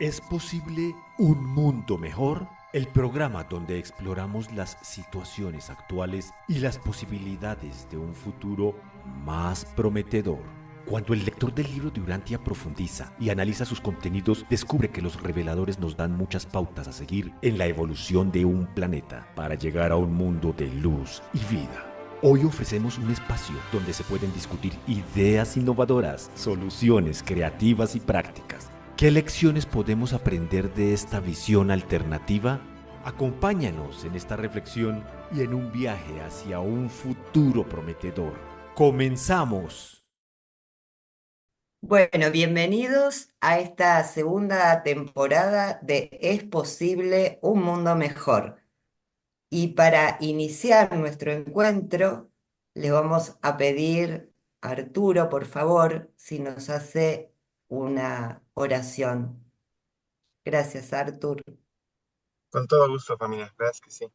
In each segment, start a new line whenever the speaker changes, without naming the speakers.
¿Es posible un mundo mejor? El programa donde exploramos las situaciones actuales y las posibilidades de un futuro más prometedor. Cuando el lector del libro de Urantia profundiza y analiza sus contenidos, descubre que los reveladores nos dan muchas pautas a seguir en la evolución de un planeta para llegar a un mundo de luz y vida. Hoy ofrecemos un espacio donde se pueden discutir ideas innovadoras, soluciones creativas y prácticas. ¿Qué lecciones podemos aprender de esta visión alternativa? Acompáñanos en esta reflexión y en un viaje hacia un futuro prometedor. ¡Comenzamos!
Bueno, bienvenidos a esta segunda temporada de Es posible un mundo mejor. Y para iniciar nuestro encuentro, le vamos a pedir a Arturo, por favor, si nos hace una oración. Gracias, Artur.
Con todo gusto, familia. Gracias que sí.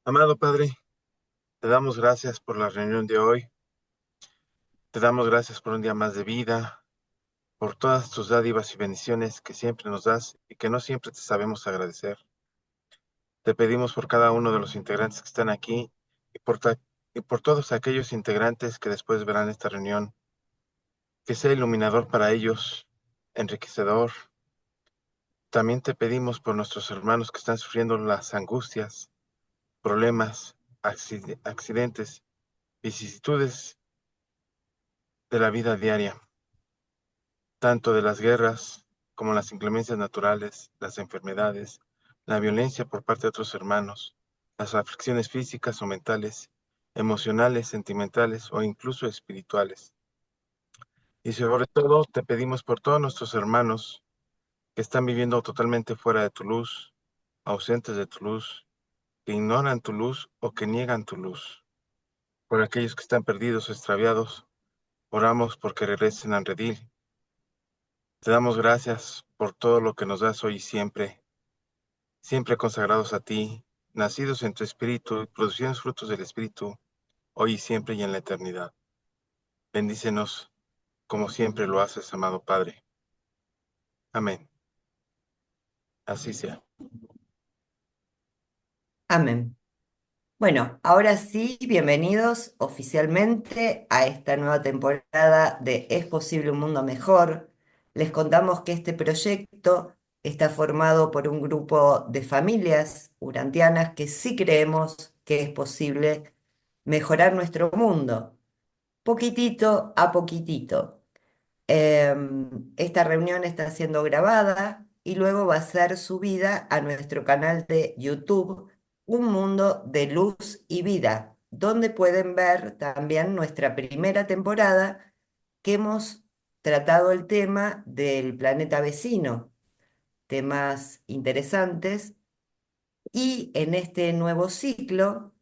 Amado Padre, te damos gracias por la reunión de hoy. Te damos gracias por un día más de vida, por todas tus dádivas y bendiciones que siempre nos das y que no siempre te sabemos agradecer. Te pedimos por cada uno de los integrantes que están aquí y y por todos aquellos integrantes que después verán esta reunión, que sea iluminador para ellos, enriquecedor. También te pedimos por nuestros hermanos que están sufriendo las angustias, problemas, accidentes, vicisitudes de la vida diaria, tanto de las guerras como las inclemencias naturales, las enfermedades, la violencia por parte de otros hermanos, las aflicciones físicas o mentales, emocionales, sentimentales o incluso espirituales. Y sobre todo te pedimos por todos nuestros hermanos que están viviendo totalmente fuera de tu luz, ausentes de tu luz, que ignoran tu luz o que niegan tu luz. Por aquellos que están perdidos o extraviados, oramos porque regresen al redil. Te damos gracias por todo lo que nos das hoy y siempre, siempre consagrados a ti, nacidos en tu espíritu y produciendo frutos del espíritu, hoy y siempre y en la eternidad. Bendícenos como siempre lo haces, amado Padre. Amén. Así sea.
Amén. Bueno, ahora sí, bienvenidos oficialmente a esta nueva temporada de Es posible un mundo mejor. Les contamos que este proyecto está formado por un grupo de familias urantianas que sí creemos que es posible mejorar nuestro mundo, poquitito a poquitito. Esta reunión está siendo grabada y luego va a ser subida a nuestro canal de YouTube, Un Mundo de Luz y Vida, donde pueden ver también nuestra primera temporada que hemos tratado el tema del planeta vecino, temas interesantes, y en este nuevo ciclo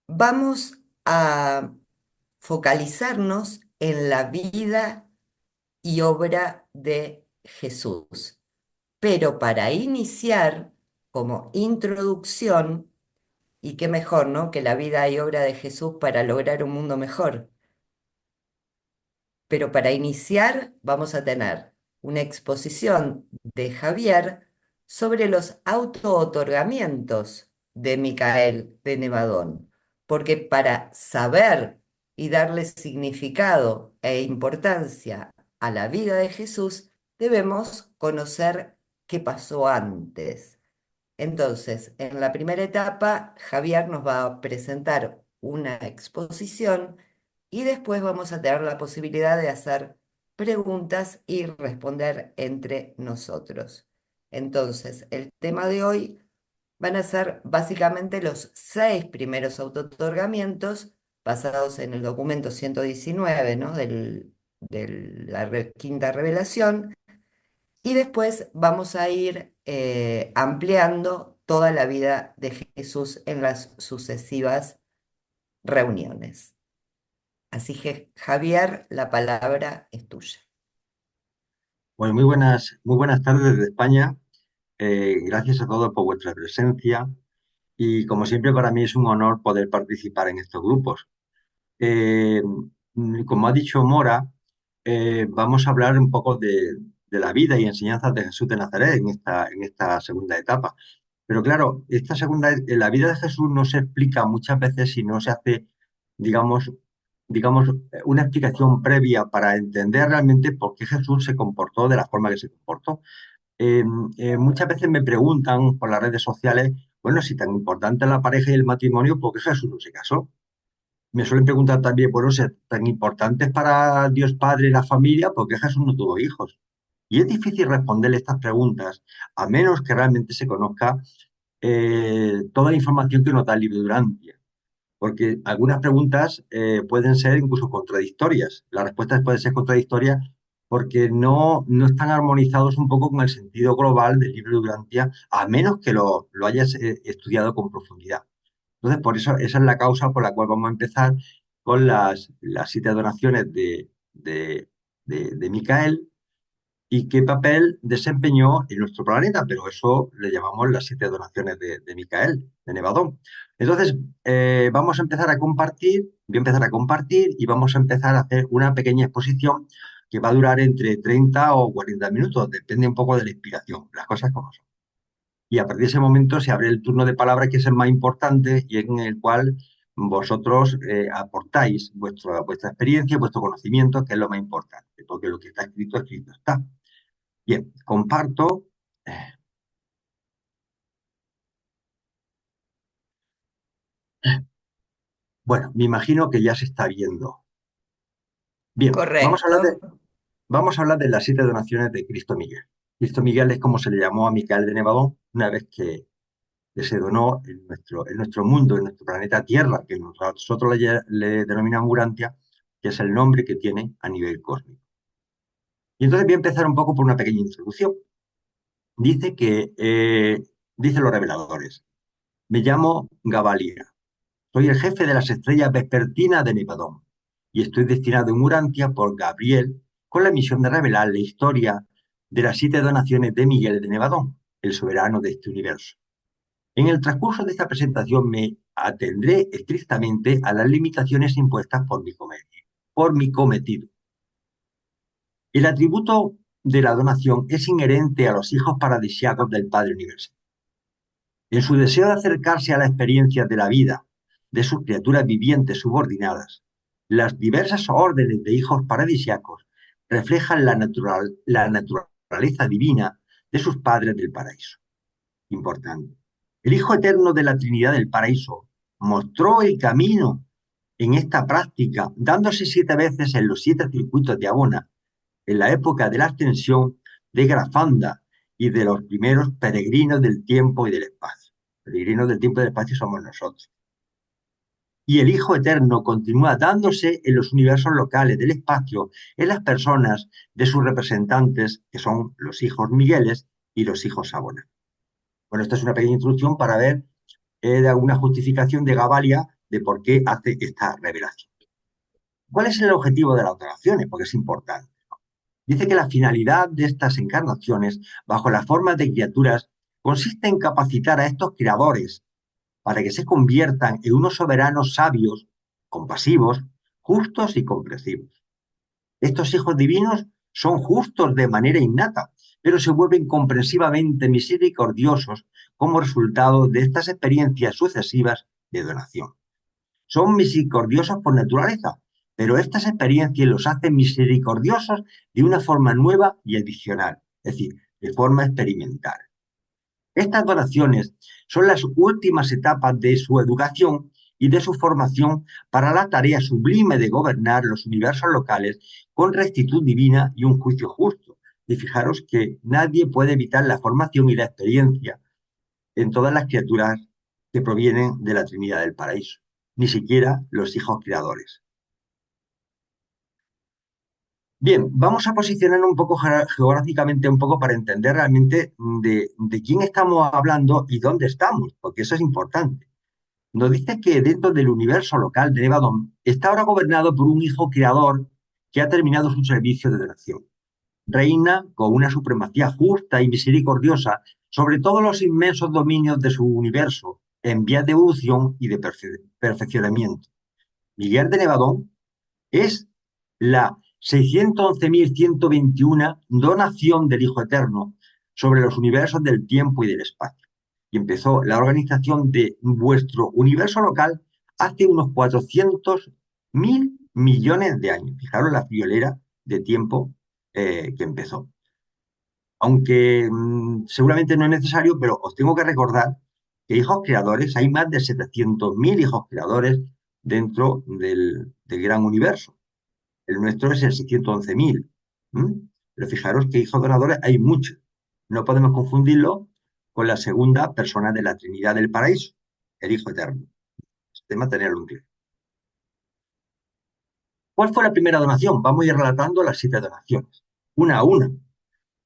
vamos a focalizarnos en la vida y obra de Jesús. Pero para iniciar, como introducción, y qué mejor, ¿no? Que la vida y obra de Jesús para lograr un mundo mejor. Pero para iniciar vamos a tener una exposición de Javier sobre los auto-otorgamientos de Micael de Nevadón. Porque para saber y darle significado e importancia a la vida de Jesús, debemos conocer qué pasó antes. Entonces, en la primera etapa, Javier nos va a presentar una exposición y después vamos a tener la posibilidad de hacer preguntas y responder entre nosotros. Entonces, el tema de hoy van a ser básicamente los 6 primeros autootorgamientos basados en el documento 119, ¿no? De la quinta revelación, y después vamos a ir ampliando toda la vida de Jesús en las sucesivas reuniones. Así que, Javier, la palabra es tuya.
Bueno, muy buenas tardes desde España. Gracias a todos por vuestra presencia y como siempre para mí es un honor poder participar en estos grupos. Como ha dicho Mora, vamos a hablar un poco de la vida y enseñanzas de Jesús de Nazaret en esta segunda etapa. Pero claro, la vida de Jesús no se explica muchas veces si no se hace, digamos, una explicación previa para entender realmente por qué Jesús se comportó de la forma que se comportó. Eh, Muchas veces me preguntan por las redes sociales, bueno, si tan importante es la pareja y el matrimonio, ¿por qué Jesús no se casó? Me suelen preguntar también, bueno, si tan importante es para Dios Padre la familia, ¿por qué Jesús no tuvo hijos? Y es difícil responderle estas preguntas, a menos que realmente se conozca toda la información que nos da el libro de Durantia. Porque algunas preguntas pueden ser incluso contradictorias. Las respuestas pueden ser contradictorias porque no están armonizados un poco con el sentido global del libro de Durantia, a menos que lo hayas estudiado con profundidad. Entonces, por eso, esa es la causa por la cual vamos a empezar con las 7 donaciones de Micael y qué papel desempeñó en nuestro planeta, pero eso le llamamos las 7 donaciones de Micael, de Nevadón. Entonces, vamos a empezar a compartir, voy a empezar a compartir y vamos a empezar a hacer una pequeña exposición que va a durar entre 30 o 40 minutos, depende un poco de la inspiración, las cosas como son. Y a partir de ese momento se abre el turno de palabra, que es el más importante y en el cual vosotros aportáis vuestra experiencia, vuestro conocimiento, que es lo más importante, porque lo que está escrito, escrito está. Bien, comparto. Bueno, me imagino que ya se está viendo. Bien,
Correcto.
vamos a hablar de las 7 donaciones de Cristo Miguel. Cristo Miguel es como se le llamó a Micael de Nevadón una vez que se donó en nuestro mundo, en nuestro planeta Tierra, que nosotros le denominamos Urantia, que es el nombre que tiene a nivel cósmico. Y entonces voy a empezar un poco por una pequeña introducción. Dicen los reveladores, me llamo Gabalia. Soy el jefe de las estrellas vespertinas de Nevadón y estoy destinado en Urantia por Gabriel con la misión de revelar la historia de las 7 donaciones de Miguel de Nevadón, el soberano de este universo. En el transcurso de esta presentación me atendré estrictamente a las limitaciones impuestas por mi cometido. El atributo de la donación es inherente a los hijos paradisíacos del Padre Universal. En su deseo de acercarse a la experiencia de la vida de sus criaturas vivientes subordinadas, las diversas órdenes de hijos paradisíacos reflejan la naturaleza divina de sus padres del paraíso. Importante. El Hijo Eterno de la Trinidad del Paraíso mostró el camino en esta práctica, dándose 7 veces en los 7 circuitos de Abona, en la época de la ascensión de Grafanda y de los primeros peregrinos del tiempo y del espacio. Peregrinos del tiempo y del espacio somos nosotros. Y el Hijo Eterno continúa dándose en los universos locales del espacio, en las personas de sus representantes, que son los hijos Migueles y los hijos Abona. Bueno, esta es una pequeña introducción para ver de alguna justificación de Gabalia de por qué hace esta revelación. ¿Cuál es el objetivo de las donaciones? Porque es importante. Dice que la finalidad de estas encarnaciones, bajo las formas de criaturas, consiste en capacitar a estos creadores para que se conviertan en unos soberanos sabios, compasivos, justos y comprensivos. Estos hijos divinos son justos de manera innata, pero se vuelven comprensivamente misericordiosos como resultado de estas experiencias sucesivas de donación. Son misericordiosos por naturaleza, pero estas experiencias los hacen misericordiosos de una forma nueva y adicional, es decir, de forma experimental. Estas donaciones son las últimas etapas de su educación y de su formación para la tarea sublime de gobernar los universos locales con rectitud divina y un juicio justo. Y fijaros que nadie puede evitar la formación y la experiencia en todas las criaturas que provienen de la Trinidad del Paraíso, ni siquiera los hijos creadores. Bien, vamos a posicionar un poco geográficamente un poco para entender realmente de quién estamos hablando y dónde estamos, porque eso es importante. Nos dice que dentro del universo local de Nevadón está ahora gobernado por un hijo creador que ha terminado su servicio de donación. Reina con una supremacía justa y misericordiosa sobre todos los inmensos dominios de su universo en vías de evolución y de perfeccionamiento. Miguel de Nevadón es la 611.121 donación del Hijo Eterno sobre los universos del tiempo y del espacio. Y empezó la organización de vuestro universo local hace unos 400.000 millones de años. Fijaros la friolera de tiempo que empezó. Aunque seguramente no es necesario, pero os tengo que recordar que hijos creadores, hay más de 700.000 hijos creadores dentro del gran universo. El nuestro es el 611.000. Pero fijaros que hijos donadores hay muchos. No podemos confundirlo con la segunda persona de la Trinidad del Paraíso, el Hijo Eterno. De mantenerlo en pie. ¿Cuál fue la primera donación? Vamos a ir relatando las 7 donaciones, una a una,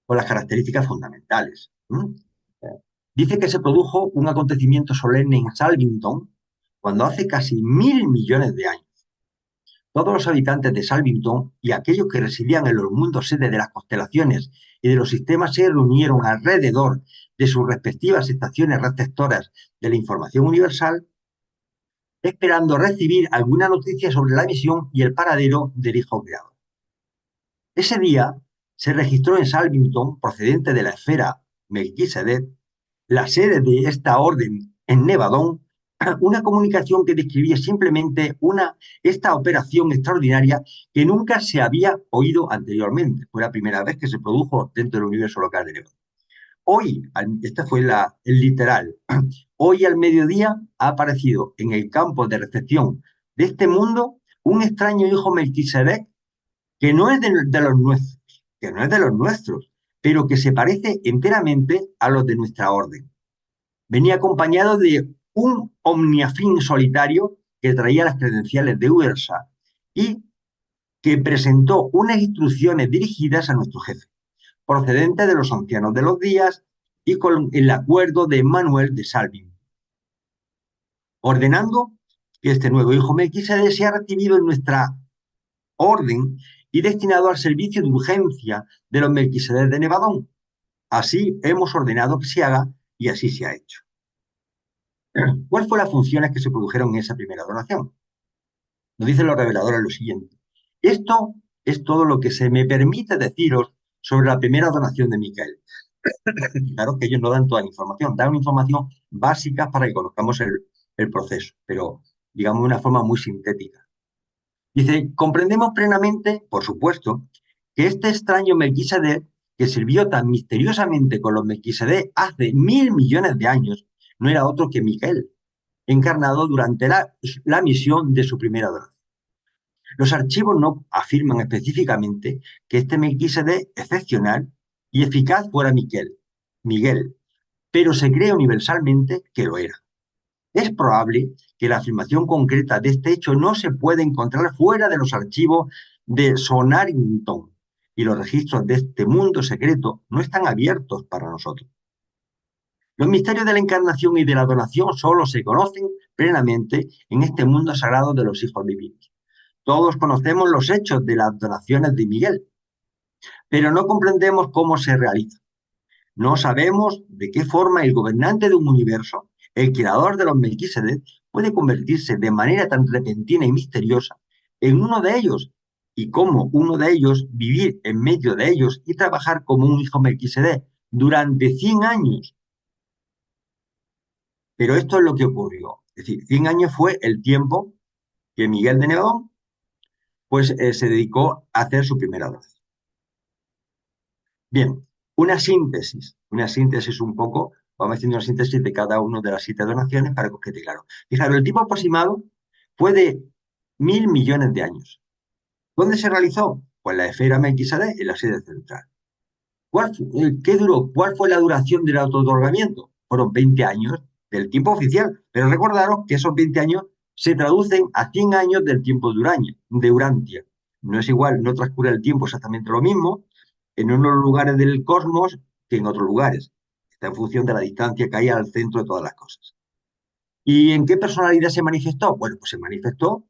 con las características fundamentales. Dice que se produjo un acontecimiento solemne en Salvington cuando hace casi 1.000 millones de años. Todos los habitantes de Salvington y aquellos que residían en los mundos sede de las constelaciones y de los sistemas se reunieron alrededor de sus respectivas estaciones receptoras de la información universal, esperando recibir alguna noticia sobre la misión y el paradero del Hijo Creador. Ese día se registró en Salvington, procedente de la esfera Melquisedec, la sede de esta orden en Nevadón, una comunicación que describía simplemente esta operación extraordinaria que nunca se había oído anteriormente. Fue la primera vez que se produjo dentro del universo local de Nevadón. Hoy, este fue el literal, hoy al mediodía ha aparecido en el campo de recepción de este mundo un extraño hijo Melquisedec que no es de los nuestros, que no es de los nuestros, pero que se parece enteramente a los de nuestra orden. Venía acompañado de un omniafín solitario que traía las credenciales de Ursa y que presentó unas instrucciones dirigidas a nuestro jefe, procedente de los ancianos de los días y con el acuerdo de Manuel de Salvin, ordenando que este nuevo hijo Melquisedec sea recibido en nuestra orden y destinado al servicio de urgencia de los Melquisedec de Nevadón. Así hemos ordenado que se haga y así se ha hecho. ¿Cuáles fueron las funciones que se produjeron en esa primera donación? Nos dicen los reveladores lo siguiente. Esto es todo lo que se me permite deciros sobre la primera donación de Micael. Claro que ellos no dan toda la información, dan una información básica para que conozcamos el proceso, pero digamos de una forma muy sintética. Dice, comprendemos plenamente, por supuesto, que este extraño Melquisedec, que sirvió tan misteriosamente con los Melquisedec hace 1.000 millones de años, no era otro que Micael, encarnado durante la misión de su primera donación. Los archivos no afirman específicamente que este Melquisedec excepcional y eficaz fuera Miguel, pero se cree universalmente que lo era. Es probable que la afirmación concreta de este hecho no se pueda encontrar fuera de los archivos de Sonarington y los registros de este mundo secreto no están abiertos para nosotros. Los misterios de la encarnación y de la donación solo se conocen plenamente en este mundo sagrado de los hijos divinos. Todos conocemos los hechos de las donaciones de Miguel, pero no comprendemos cómo se realizan. No sabemos de qué forma el gobernante de un universo, el creador de los Melquisedec, puede convertirse de manera tan repentina y misteriosa en uno de ellos, y cómo uno de ellos vivir en medio de ellos y trabajar como un hijo Melquisedec durante 100 años. Pero esto es lo que ocurrió. Es decir, 100 años fue el tiempo que Miguel de Nevadón se dedicó a hacer su primera donación. Bien, una síntesis un poco, vamos haciendo una síntesis de cada una de las 7 donaciones para que os quede claro. Fijaros, el tiempo aproximado fue de 1.000 millones de años. ¿Dónde se realizó? Pues la esfera Melquisedec en la sede central. ¿Cuál fue la duración del auto-otorgamiento? Fueron 20 años del tiempo oficial, pero recordaros que esos 20 años se traducen a 100 años del tiempo de Urantia. No es igual, no transcurre el tiempo exactamente lo mismo en unos lugares del cosmos que en otros lugares. Está en función de la distancia que hay al centro de todas las cosas. ¿Y en qué personalidad se manifestó? Bueno, pues se manifestó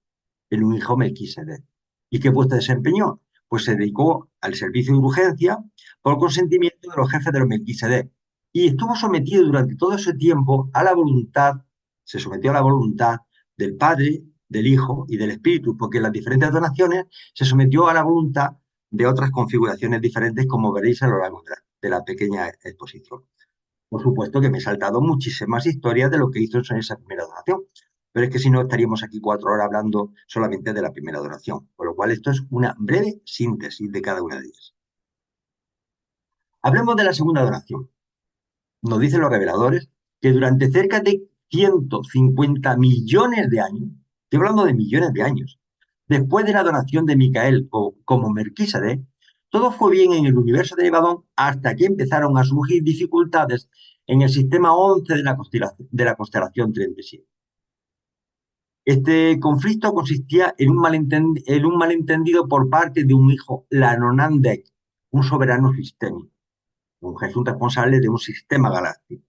en un hijo Melquisedec. ¿Y qué puesto desempeñó? Pues se dedicó al servicio de urgencia por consentimiento de los jefes de los Melquisedec. Y estuvo sometido durante todo ese tiempo a la voluntad, se sometió a la voluntad del Padre del Hijo y del Espíritu, porque en las diferentes donaciones se sometió a la voluntad de otras configuraciones diferentes, como veréis a lo largo de la pequeña exposición. Por supuesto que me he saltado muchísimas historias de lo que hizo en esa primera donación, pero es que si no estaríamos aquí 4 horas hablando solamente de la primera donación, con lo cual esto es una breve síntesis de cada una de ellas. Hablemos de la segunda donación. Nos dicen los reveladores que durante cerca de 150 millones de años, estoy hablando de millones de años, después de la donación de Micael como Melquisedec, todo fue bien en el universo de Nevadón hasta que empezaron a surgir dificultades en el sistema 11 de la constelación 37. Este conflicto consistía en un malentendido por parte de un hijo Lanonandek, un soberano sistémico, un Jesús responsable de un sistema galáctico.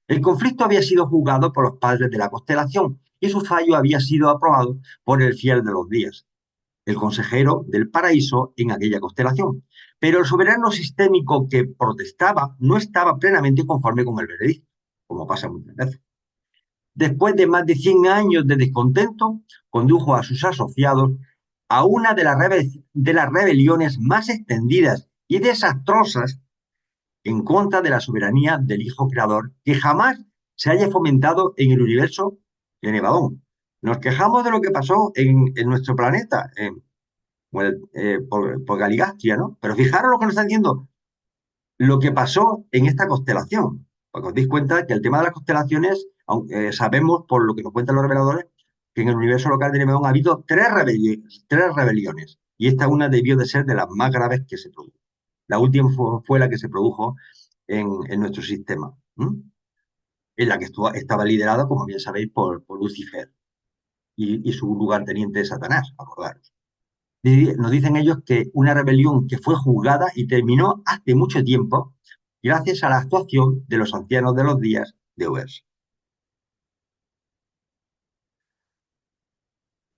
El conflicto había sido juzgado por los padres de la constelación y su fallo había sido aprobado por el fiel de los días, el consejero del paraíso en aquella constelación. Pero el soberano sistémico que protestaba no estaba plenamente conforme con el veredicto, como pasa muchas veces. Después de más de 100 años de descontento, condujo a sus asociados a una de las rebeliones más extendidas y desastrosas en contra de la soberanía del Hijo Creador que jamás se haya fomentado en el universo de Nevadón. Nos quejamos de lo que pasó en nuestro planeta, por Galigastria, ¿no? Pero fijaros lo que nos está diciendo, lo que pasó en esta constelación. Porque os dais cuenta que el tema de las constelaciones, aunque sabemos por lo que nos cuentan los reveladores, que en el universo local de Nevadón ha habido 3 rebeliones. Y esta una debió de ser de las más graves que se produjo. La última fue la que se produjo en nuestro sistema, en la que estaba liderada, como bien sabéis, por Lucifer y su lugarteniente Satanás, acordaros. Nos dicen ellos que una rebelión que fue juzgada y terminó hace mucho tiempo gracias a la actuación de los ancianos de los días de Uvers.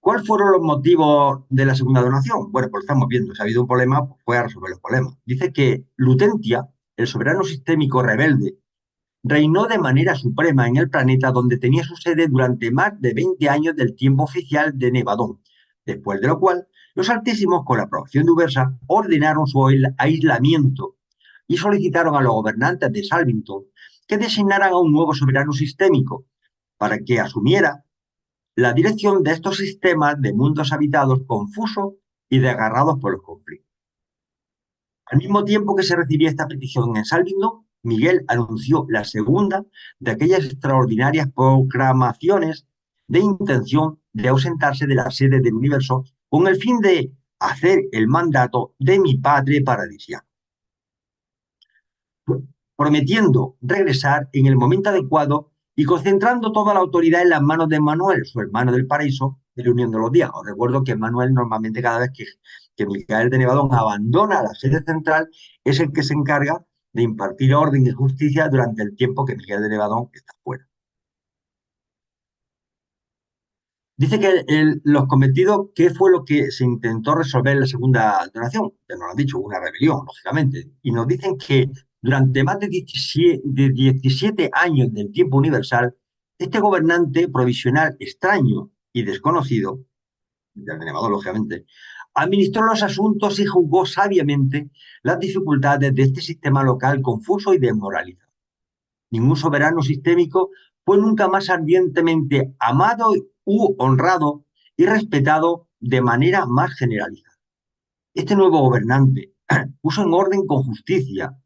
¿Cuáles fueron los motivos de la segunda donación? Bueno, pues estamos viendo, si ha habido un problema, pues fue a resolver los problemas. Dice que Lutentia, el soberano sistémico rebelde, reinó de manera suprema en el planeta donde tenía su sede durante más de 20 años del tiempo oficial de Nevadón, después de lo cual los Altísimos, con la aprobación de Ubersa, ordenaron su aislamiento y solicitaron a los gobernantes de Salvington que designaran a un nuevo soberano sistémico para que asumiera la dirección de estos sistemas de mundos habitados confusos y desgarrados por los conflictos. Al mismo tiempo que se recibía esta petición en Salvington, Miguel anunció la segunda de aquellas extraordinarias proclamaciones de intención de ausentarse de la sede del universo con el fin de hacer el mandato de mi padre paradisíaco, prometiendo regresar en el momento adecuado y concentrando toda la autoridad en las manos de Manuel, su hermano del paraíso, de la Unión de los Días. Os recuerdo que Manuel normalmente cada vez que Micael de Nevadón abandona la sede central es el que se encarga de impartir orden y justicia durante el tiempo que Micael de Nevadón está fuera. Dice que los cometidos, ¿qué fue lo que se intentó resolver en la segunda donación? Ya nos lo han dicho, una rebelión, lógicamente. Y nos dicen que durante más de 17 años del tiempo universal, este gobernante provisional extraño y desconocido, del Nevadón, lógicamente, administró los asuntos y juzgó sabiamente las dificultades de este sistema local confuso y desmoralizado. Ningún soberano sistémico fue nunca más ardientemente amado u honrado y respetado de manera más generalizada. Este nuevo gobernante puso en orden con justicia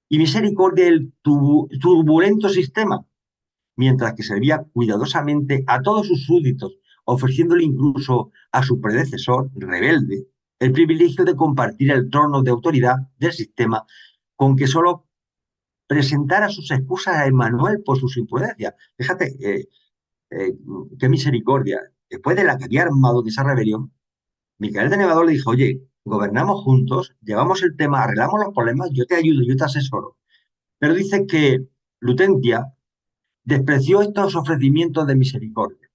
y misericordia el turbulento sistema, mientras que servía cuidadosamente a todos sus súbditos, ofreciéndole incluso a su predecesor rebelde el privilegio de compartir el trono de autoridad del sistema, con que solo presentara sus excusas a Emmanuel por sus imprudencias. Fíjate, qué misericordia. Después de la que había armado de esa rebelión, Micael de Nevadón le dijo, oye, gobernamos juntos, llevamos el tema, arreglamos los problemas, yo te ayudo, yo te asesoro. Pero dice que Lutentia despreció estos ofrecimientos de misericordia,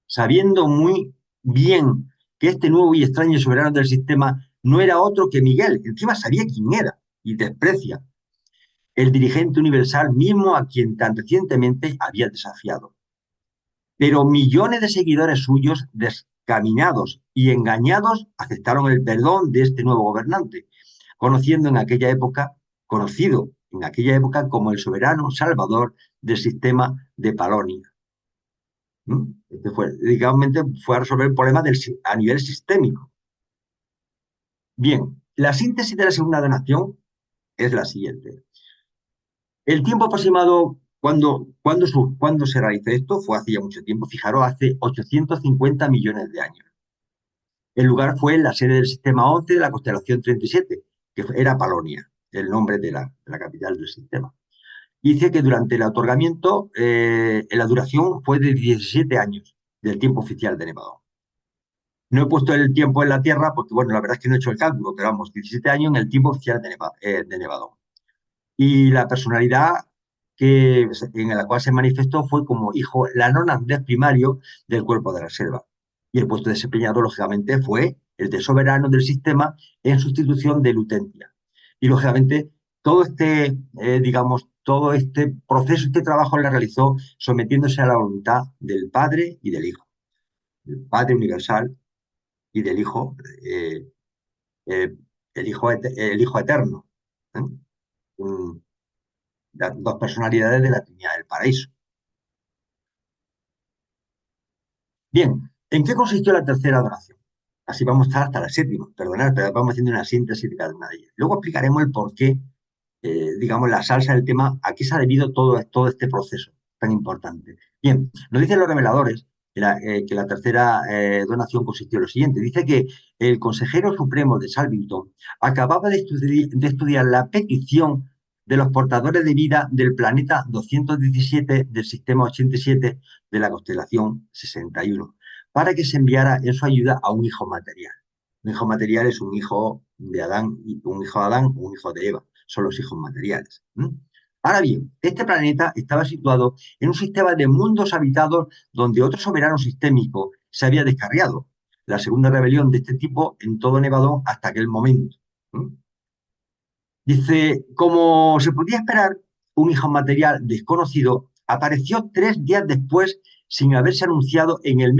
sabiendo muy bien que este nuevo y extraño soberano del sistema no era otro que Miguel, encima sabía quién era, y desprecia el dirigente universal mismo a quien tan recientemente había desafiado. pero millones de seguidores suyos, descaminados y engañados, aceptaron el perdón de este nuevo gobernante, conocido en aquella época como el soberano salvador del sistema de Polonia. Este fue a resolver el problema a nivel sistémico. Bien, la síntesis de la segunda donación es la siguiente. El tiempo aproximado cuando se realizó esto fue hace ya mucho tiempo, fijaros, hace 850 millones de años. El lugar fue en la sede del sistema 11 de la constelación 37, que era Polonia, el nombre de la capital del sistema. Dice que durante el otorgamiento la duración fue de 17 años del tiempo oficial de Nevadón. No he puesto el tiempo en la Tierra porque, bueno, la verdad es que no he hecho el cálculo, pero vamos, 17 años en el tiempo oficial de Nevadón. Y la personalidad en la cual se manifestó fue como hijo lanonandés primario del cuerpo de la selva. Y el puesto desempeñado, lógicamente, fue el de soberano del sistema en sustitución de Lutentia. Y, lógicamente, todo todo este proceso, este trabajo lo realizó sometiéndose a la voluntad del Padre y del Hijo. Del Padre universal y del Hijo, eh, el Hijo eterno. ¿eh? Las dos personalidades de la Trinidad del Paraíso. Bien, ¿en qué consistió la tercera adoración? Así vamos a estar hasta la séptima, perdonad, pero vamos haciendo una síntesis de cada una de ellas. Luego explicaremos el porqué, la salsa del tema, a qué se ha debido todo este proceso tan importante. Bien, nos dicen los reveladores que la tercera donación consistió en lo siguiente. Dice que el consejero supremo de Salvington acababa de estudiar la petición de los portadores de vida del planeta 217 del sistema 87 de la constelación 61, para que se enviara en su ayuda a un hijo material. Un hijo material es un hijo de Adán, un hijo de Adán o un hijo de Eva. Son los hijos materiales. Ahora bien, este planeta estaba situado en un sistema de mundos habitados donde otro soberano sistémico se había descarriado. La segunda rebelión de este tipo en todo Nevadón hasta aquel momento. Dice, como se podía esperar, un hijo material desconocido apareció 3 días después sin haberse anunciado en el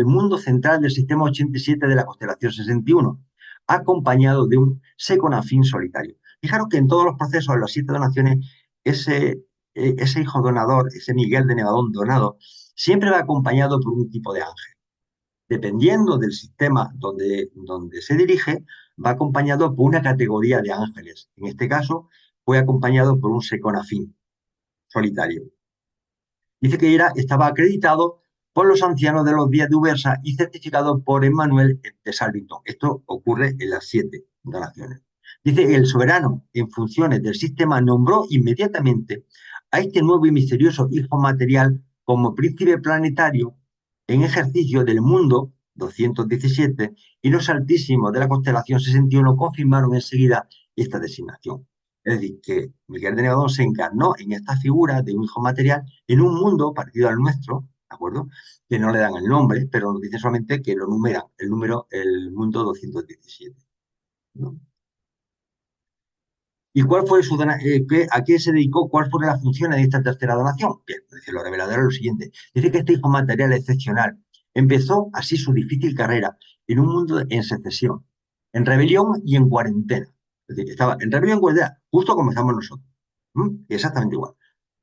mundo central del sistema 87 de la constelación 61, acompañado de un seconafín solitario. Fijaros que en todos los procesos, en las 7 donaciones, ese hijo donador, ese Miguel de Nevadón donado, siempre va acompañado por un tipo de ángel. Dependiendo del sistema donde se dirige, va acompañado por una categoría de ángeles. En este caso, fue acompañado por un seconafín solitario. Dice que estaba acreditado por los ancianos de los días de Ubersa y certificado por Emmanuel de Salvington. Esto ocurre en las 7 donaciones. Dice que el soberano, en funciones del sistema, nombró inmediatamente a este nuevo y misterioso hijo material como príncipe planetario en ejercicio del mundo 217 y los altísimos de la constelación 61 confirmaron enseguida esta designación. Es decir, que Miguel de Nevadón se encarnó en esta figura de un hijo material en un mundo parecido al nuestro, ¿de acuerdo? Que no le dan el nombre, pero nos dicen solamente que lo numeran, el mundo 217. ¿no? ¿Y cuál fue a qué se dedicó? ¿Cuáles fueron las funciones de esta tercera donación? Bien, dice lo revelador lo siguiente. Dice que este hijo material excepcional empezó así su difícil carrera en un mundo en secesión, en rebelión y en cuarentena. Es decir, estaba en rebelión y cuarentena, justo como estamos nosotros. Exactamente igual.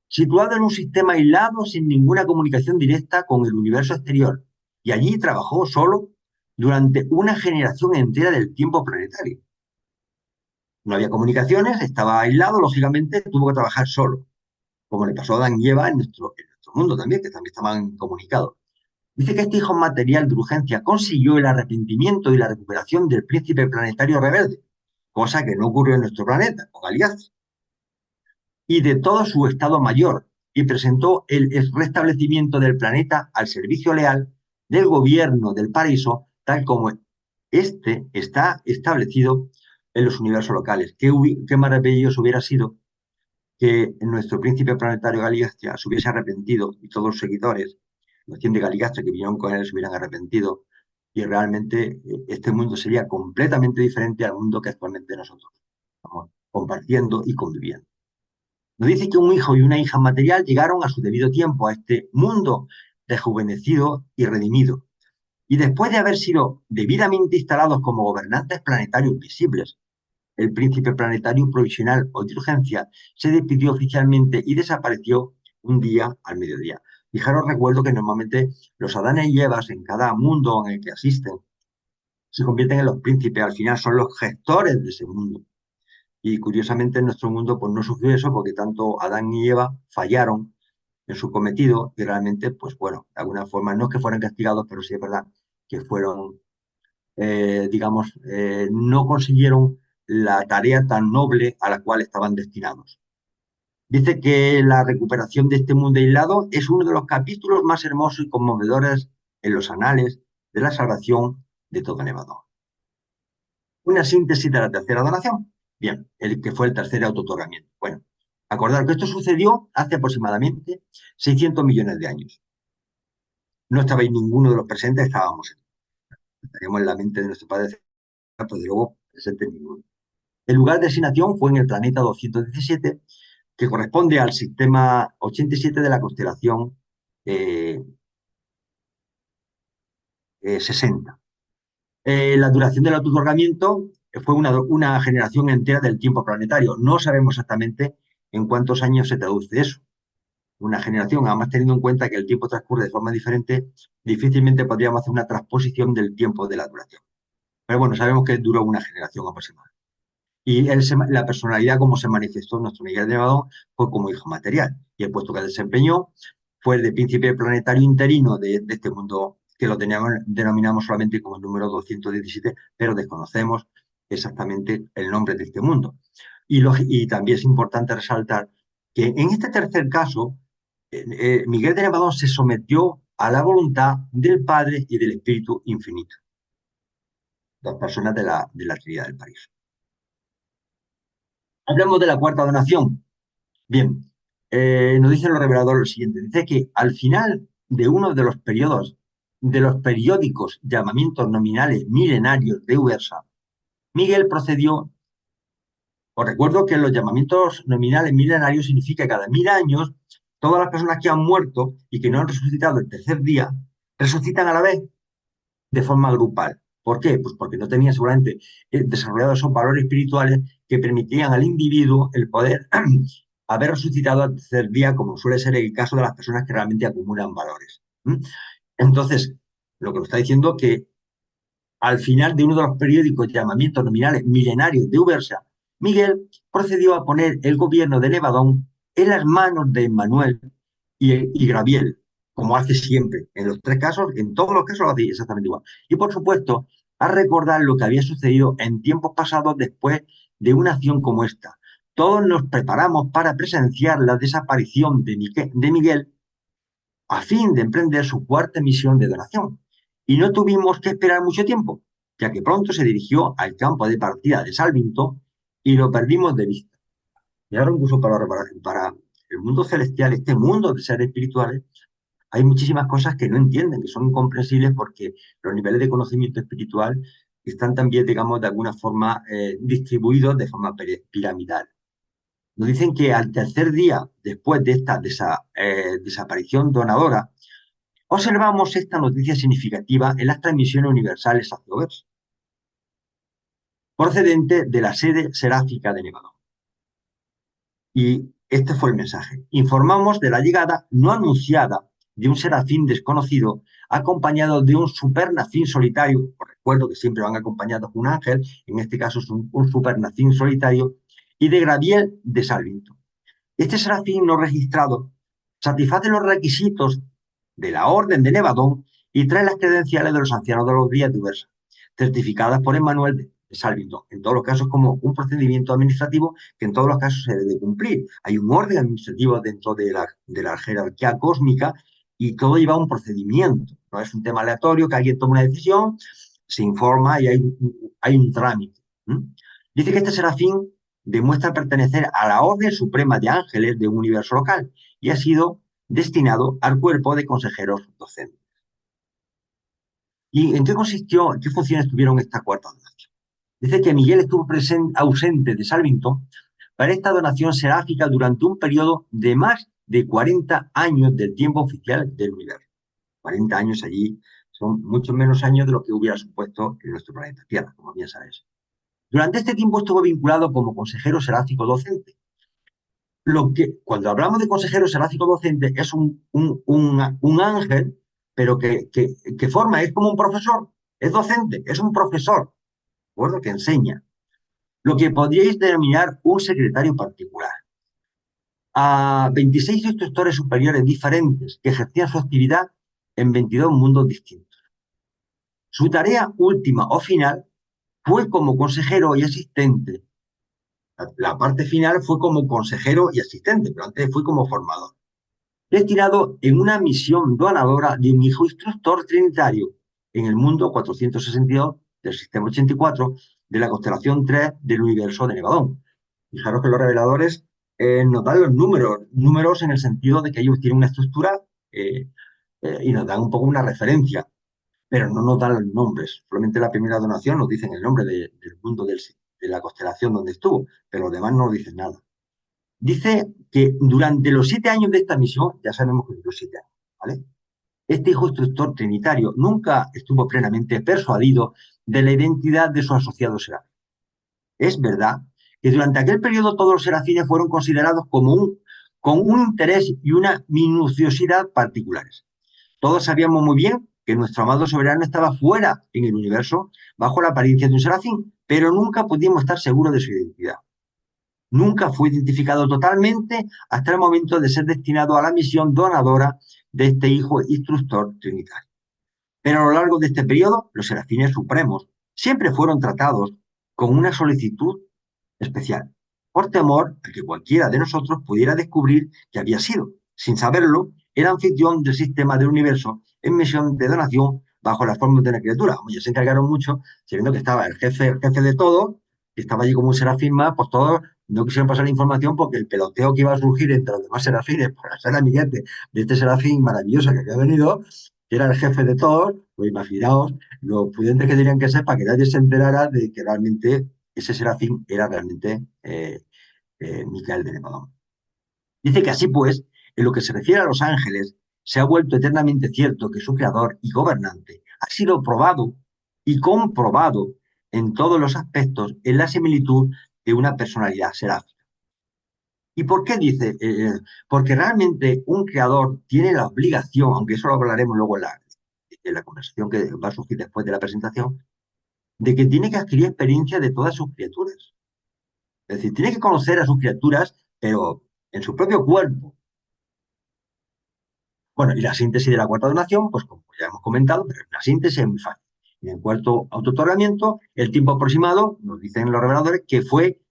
Situado en un sistema aislado sin ninguna comunicación directa con el universo exterior. Y allí trabajó solo durante una generación entera del tiempo planetario. No había comunicaciones, estaba aislado, lógicamente, tuvo que trabajar solo, como le pasó a Adán y Eva en nuestro mundo también, que también estaban comunicados. Dice que este hijo material de urgencia consiguió el arrepentimiento y la recuperación del príncipe planetario rebelde, cosa que no ocurrió en nuestro planeta, con Galiazi, y de todo su estado mayor, y presentó el restablecimiento del planeta al servicio leal del gobierno del paraíso, tal como este está establecido en los universos locales. Qué maravilloso hubiera sido que nuestro príncipe planetario Galigastria se hubiese arrepentido y todos los seguidores, los 100 de Galigastria que vinieron con él, se hubieran arrepentido y realmente este mundo sería completamente diferente al mundo que actualmente nosotros estamos compartiendo y conviviendo. Nos dice que un hijo y una hija material llegaron a su debido tiempo a este mundo rejuvenecido y redimido. Y después de haber sido debidamente instalados como gobernantes planetarios visibles, el príncipe planetario provisional o de urgencia se despidió oficialmente y desapareció un día al mediodía. Fijaros, recuerdo que normalmente los Adanes y Evas en cada mundo en el que asisten se convierten en los príncipes, al final son los gestores de ese mundo. Y curiosamente en nuestro mundo pues no surgió eso porque tanto Adán y Eva fallaron en su cometido y realmente, pues bueno, de alguna forma no es que fueran castigados, pero sí es verdad que fueron, digamos, no consiguieron la tarea tan noble a la cual estaban destinados. Dice que la recuperación de este mundo aislado es uno de los capítulos más hermosos y conmovedores en los anales de la salvación de todo Nevadón. Una síntesis de la tercera donación. Bien, el que fue el tercer autootorgamiento. Bueno, acordar que esto sucedió hace aproximadamente 600 millones de años. No estabais ninguno de los presentes, estaríamos en la mente de nuestro padre, pues de luego presente ninguno. El lugar de asignación fue en el planeta 217, que corresponde al sistema 87 de la constelación 60. La duración del autootorgamiento fue una generación entera del tiempo planetario. No sabemos exactamente en cuántos años se traduce eso. Una generación, además teniendo en cuenta que el tiempo transcurre de forma diferente, difícilmente podríamos hacer una transposición del tiempo de la duración. Pero bueno, sabemos que duró una generación aproximadamente. Y la personalidad como se manifestó en nuestro Miguel de Nevadón fue como hijo material. Y el puesto que desempeñó fue el de príncipe planetario interino de este mundo, que lo denominamos solamente como el número 217, pero desconocemos exactamente el nombre de este mundo. Y también es importante resaltar que en este tercer caso, Miguel de Nevadón se sometió a la voluntad del Padre y del Espíritu Infinito, dos personas de la Trinidad del Paraíso. Hablemos de la cuarta donación. Bien, nos dice lo revelador lo siguiente. Dice que al final de uno de los periodos, de los periódicos llamamientos nominales milenarios de Ubersa, Miguel procedió. Os recuerdo que los llamamientos nominales milenarios significa que cada 1000 años todas las personas que han muerto y que no han resucitado el tercer día, resucitan a la vez de forma grupal. ¿Por qué? Pues porque no tenían seguramente desarrollados esos valores espirituales que permitían al individuo el poder haber resucitado al tercer día, como suele ser el caso de las personas que realmente acumulan valores. Entonces, lo que nos está diciendo es que al final de uno de los periódicos llamamientos nominales milenarios de Ubersa, Miguel procedió a poner el gobierno de Nevadón en las manos de Emmanuel y Graviel, como hace siempre. En los tres casos, en todos los casos lo hace exactamente igual. Y por supuesto, a recordar lo que había sucedido en tiempos pasados después de una acción como esta. Todos nos preparamos para presenciar la desaparición de Miguel a fin de emprender su cuarta misión de donación. Y no tuvimos que esperar mucho tiempo, ya que pronto se dirigió al campo de partida de Salvington y lo perdimos de vista. Y ahora incluso para el mundo celestial, este mundo de seres espirituales, hay muchísimas cosas que no entienden, que son incomprensibles porque los niveles de conocimiento espiritual están también, digamos, de alguna forma distribuidos de forma piramidal. Nos dicen que al tercer día, después de esta desaparición donadora, observamos esta noticia significativa en las transmisiones universales hacia Overs, procedente de la sede seráfica de Nevadón. Y este fue el mensaje. Informamos de la llegada no anunciada de un serafín desconocido acompañado de un supernafín solitario. Os recuerdo que siempre van acompañados de un ángel, en este caso es un supernafín solitario, y de Graviel de Salvington. Este serafín no registrado satisface los requisitos de la Orden de Nevadón y trae las credenciales de los ancianos de los días de Ubersa, certificadas por Emmanuel de Salvington. En todos los casos, como un procedimiento administrativo que en todos los casos se debe cumplir. Hay un orden administrativo dentro de la jerarquía cósmica y todo lleva un procedimiento. No es un tema aleatorio que alguien toma una decisión, se informa y hay un trámite. Dice que este serafín demuestra pertenecer a la Orden Suprema de Ángeles de un universo local y ha sido destinado al cuerpo de consejeros docentes. ¿Y en qué consistió, qué funciones tuvieron esta cuarta donación? Dice que Miguel estuvo ausente de Salvington para esta donación seráfica durante un periodo de más de 40 años del tiempo oficial del universo. 40 años allí son muchos menos años de lo que hubiera supuesto en nuestro planeta Tierra, como bien sabes. Durante este tiempo estuvo vinculado como consejero seráfico docente. Cuando hablamos de consejero seráfico docente es un ángel, pero que forma, es como un profesor, es docente, es un profesor, ¿de acuerdo? Que enseña. Lo que podríais denominar un secretario particular. A 26 instructores superiores diferentes que ejercían su actividad en 22 mundos distintos. Su tarea última o final fue como consejero y asistente. La parte final fue como consejero y asistente, pero antes fue como formador. Destinado en una misión donadora de un hijo instructor trinitario en el mundo 462 del sistema 84 de la constelación 3 del universo de Nevadón. Fijaros que los reveladores nos dan los números en el sentido de que ellos tienen una estructura y nos dan un poco una referencia, pero no nos dan los nombres. Solamente la primera donación nos dicen el nombre del mundo de la constelación donde estuvo, pero los demás no nos dicen nada. Dice que durante los 7 años de esta misión, ya sabemos que duró 7 años, ¿vale? Este hijo instructor trinitario nunca estuvo plenamente persuadido de la identidad de su asociado serafín. Es verdad que durante aquel periodo todos los serafines fueron considerados con un interés y una minuciosidad particulares. Todos sabíamos muy bien que nuestro amado soberano estaba fuera en el universo bajo la apariencia de un serafín, pero nunca pudimos estar seguros de su identidad. Nunca fue identificado totalmente hasta el momento de ser destinado a la misión donadora de este hijo instructor trinitario. Pero a lo largo de este periodo, los serafines supremos siempre fueron tratados con una solicitud especial, por temor a que cualquiera de nosotros pudiera descubrir que había sido, sin saberlo, el anfitrión del sistema del universo en misión de donación bajo la forma de una criatura. Oye, se encargaron mucho, sabiendo que estaba el jefe de todo, que estaba allí como un serafín más, pues todos no quisieron pasar la información porque el peloteo que iba a surgir entre los demás serafines para ser amiguete de este serafín maravilloso que había venido, que era el jefe de todos, pues imaginaos lo prudentes que tenían que ser para que nadie se enterara de que realmente ese serafín era realmente Micael de Nevadón. Dice que así pues, en lo que se refiere a los ángeles, se ha vuelto eternamente cierto que su creador y gobernante ha sido probado y comprobado en todos los aspectos en la similitud de una personalidad seráfica. ¿Y por qué dice? Porque realmente un creador tiene la obligación, aunque eso lo hablaremos luego en la conversación que va a surgir después de la presentación, de que tiene que adquirir experiencia de todas sus criaturas. Es decir, tiene que conocer a sus criaturas, pero en su propio cuerpo. Bueno, y la síntesis de la cuarta donación, pues como ya hemos comentado, pero la síntesis es muy fácil. En el cuarto autootorgamiento, el tiempo aproximado, nos dicen los reveladores, que fue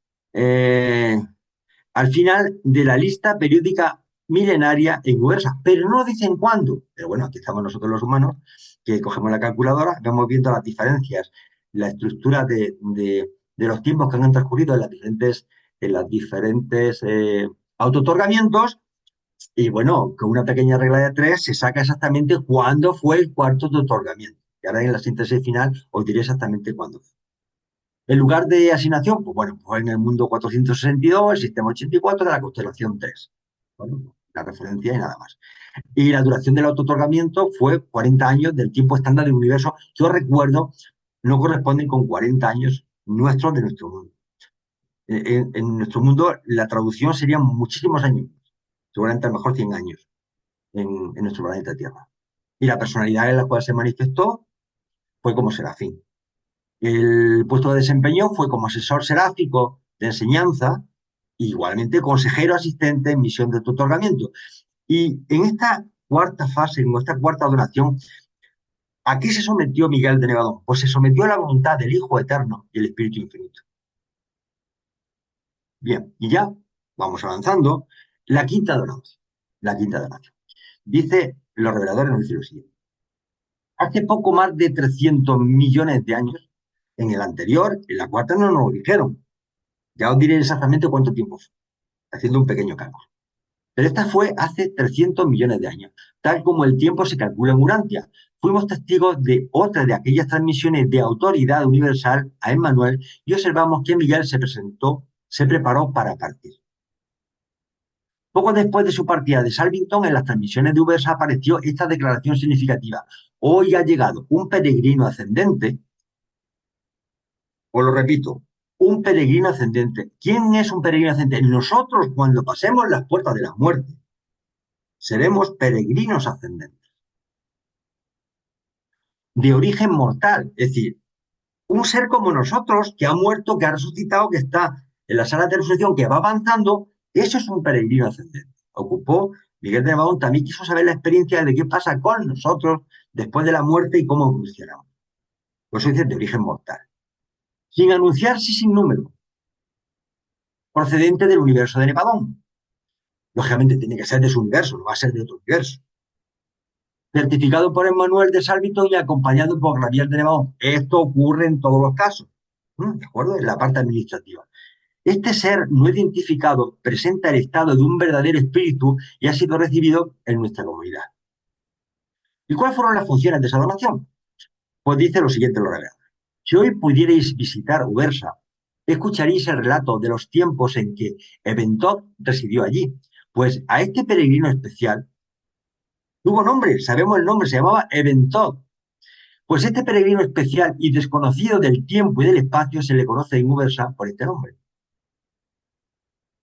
al final de la lista periódica milenaria en universa, pero no dicen cuándo. Pero bueno, aquí estamos nosotros los humanos, que cogemos la calculadora, vamos viendo las diferencias, la estructura de los tiempos que han transcurrido en las diferentes autootorgamientos, y bueno, con una pequeña regla de 3 se saca exactamente cuándo fue el cuarto de otorgamiento. Y ahora en la síntesis final os diré exactamente cuándo fue. El lugar de asignación, pues bueno, fue en el mundo 462, el sistema 84 de la constelación 3. Bueno, la referencia y nada más. Y la duración del autootorgamiento fue 40 años del tiempo estándar del universo. Yo recuerdo, no corresponden con 40 años nuestros de nuestro mundo. En nuestro mundo la traducción sería muchísimos años, seguramente a lo mejor 100 años en nuestro planeta Tierra. Y la personalidad en la cual se manifestó fue como serafín. El puesto de desempeño fue como asesor seráfico de enseñanza, igualmente consejero asistente en misión de otorgamiento. Y en esta cuarta fase, en esta cuarta donación, ¿a qué se sometió Miguel de Nevadón? Pues se sometió a la voluntad del Hijo Eterno y el Espíritu Infinito. Bien, y ya vamos avanzando. La quinta donación. La quinta donación. Dice, los reveladores nos dicen lo siguiente. Hace poco más de 300 millones de años, en el anterior, en la cuarta no nos lo dijeron. Ya os diré exactamente cuánto tiempo fue, haciendo un pequeño cálculo. Pero esta fue hace 300 millones de años, tal como el tiempo se calcula en Urantia. Fuimos testigos de otra de aquellas transmisiones de autoridad universal a Emmanuel y observamos que Miguel se presentó se preparó para partir. Poco después de su partida de Salvington, en las transmisiones de Ubersa apareció esta declaración significativa: hoy ha llegado un peregrino ascendente. Os lo repito, un peregrino ascendente. ¿Quién es un peregrino ascendente? Nosotros, cuando pasemos las puertas de la muerte, seremos peregrinos ascendentes, de origen mortal, es decir, un ser como nosotros, que ha muerto, que ha resucitado, que está en la sala de resurrección, que va avanzando. Eso es un peregrino ascendente. Ocupó Miguel de Navadón, también quiso saber la experiencia de qué pasa con nosotros después de la muerte y cómo evolucionamos. Por eso dice de origen mortal. Sin anunciarse, sin número, procedente del universo de Nevadón. Lógicamente tiene que ser de su universo, no va a ser de otro universo. Certificado por Emmanuel de Salvington y acompañado por Javier de Nevadón. Esto ocurre en todos los casos, ¿de acuerdo? En la parte administrativa. Este ser no identificado presenta el estado de un verdadero espíritu y ha sido recibido en nuestra comunidad. ¿Y cuáles fueron las funciones de esa donación? Pues dice lo siguiente, lo revela. Si hoy pudierais visitar Ubersa, escucharéis el relato de los tiempos en que Eventot residió allí. Pues a este peregrino especial tuvo nombre, sabemos el nombre, se llamaba Eventot. Pues este peregrino especial y desconocido del tiempo y del espacio se le conoce en Ubersa por este nombre.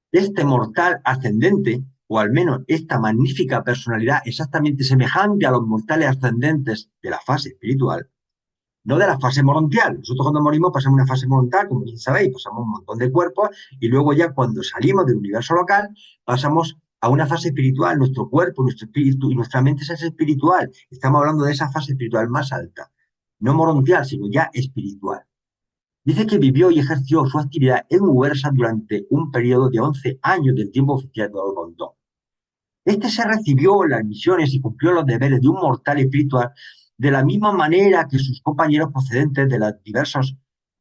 Este mortal ascendente, o al menos esta magnífica personalidad exactamente semejante a los mortales ascendentes de la fase espiritual, no de la fase morontial. Nosotros cuando morimos pasamos una fase morontial, como bien sabéis, pasamos un montón de cuerpos y luego ya cuando salimos del universo local pasamos a una fase espiritual. Nuestro cuerpo, nuestro espíritu y nuestra mente es espiritual. Estamos hablando de esa fase espiritual más alta. No morontial, sino ya espiritual. Dice que vivió y ejerció su actividad en Ubersa durante un periodo de 11 años del tiempo oficial de Orgontón. Este se recibió las misiones y cumplió los deberes de un mortal espiritual de la misma manera que sus compañeros procedentes de los diversos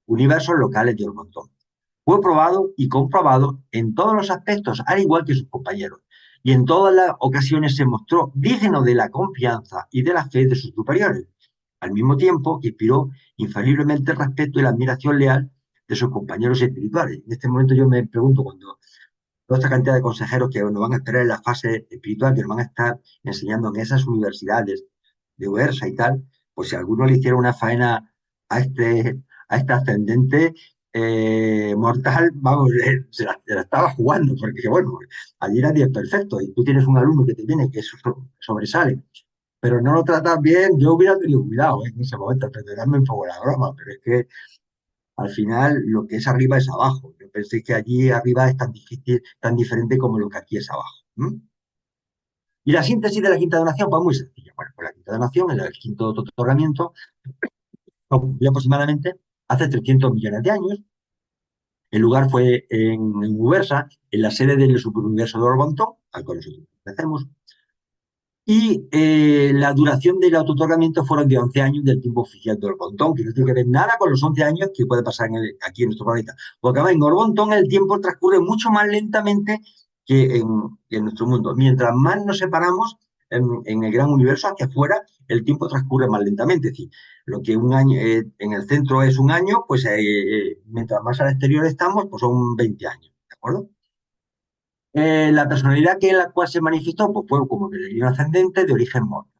universos locales de Orgontón. Fue probado y comprobado en todos los aspectos, al igual que sus compañeros, y en todas las ocasiones se mostró digno de la confianza y de la fe de sus superiores, al mismo tiempo que inspiró infaliblemente el respeto y la admiración leal de sus compañeros espirituales. En este momento yo me pregunto, cuando toda esta cantidad de consejeros que nos van a esperar en la fase espiritual, que nos van a estar enseñando en esas universidades de Ubersa y tal, pues si alguno le hiciera una faena a este ascendente mortal, vamos, se la estaba jugando, porque bueno, allí nadie es perfecto y tú tienes un alumno que te viene que sobresale, pero no lo tratas bien. Yo hubiera tenido cuidado en ese momento, perdonadme un poco la broma, pero es que al final lo que es arriba es abajo. Yo pensé que allí arriba es tan difícil, tan diferente como lo que aquí es abajo. Y la síntesis de la quinta donación, pues muy sencilla. Bueno, pues la quinta donación, el quinto otorgamiento, ocurrió aproximadamente hace 300 millones de años. El lugar fue en Ubersa, en la sede del superuniverso de Orgontón, al cual nosotros pertenecemos. Y la duración del autootorgamiento fueron de 11 años del tiempo oficial de Orgontón, que no tiene que ver nada con los 11 años que puede pasar aquí en nuestro planeta. Porque además en Orgontón el tiempo transcurre mucho más lentamente que en nuestro mundo. Mientras más nos separamos en el gran universo hacia afuera, el tiempo transcurre más lentamente. Es decir, lo que un año en el centro es un año, pues mientras más al exterior estamos, pues son 20 años. ¿De acuerdo? La personalidad en la cual se manifestó pues fue como peregrino ascendente de origen mortal.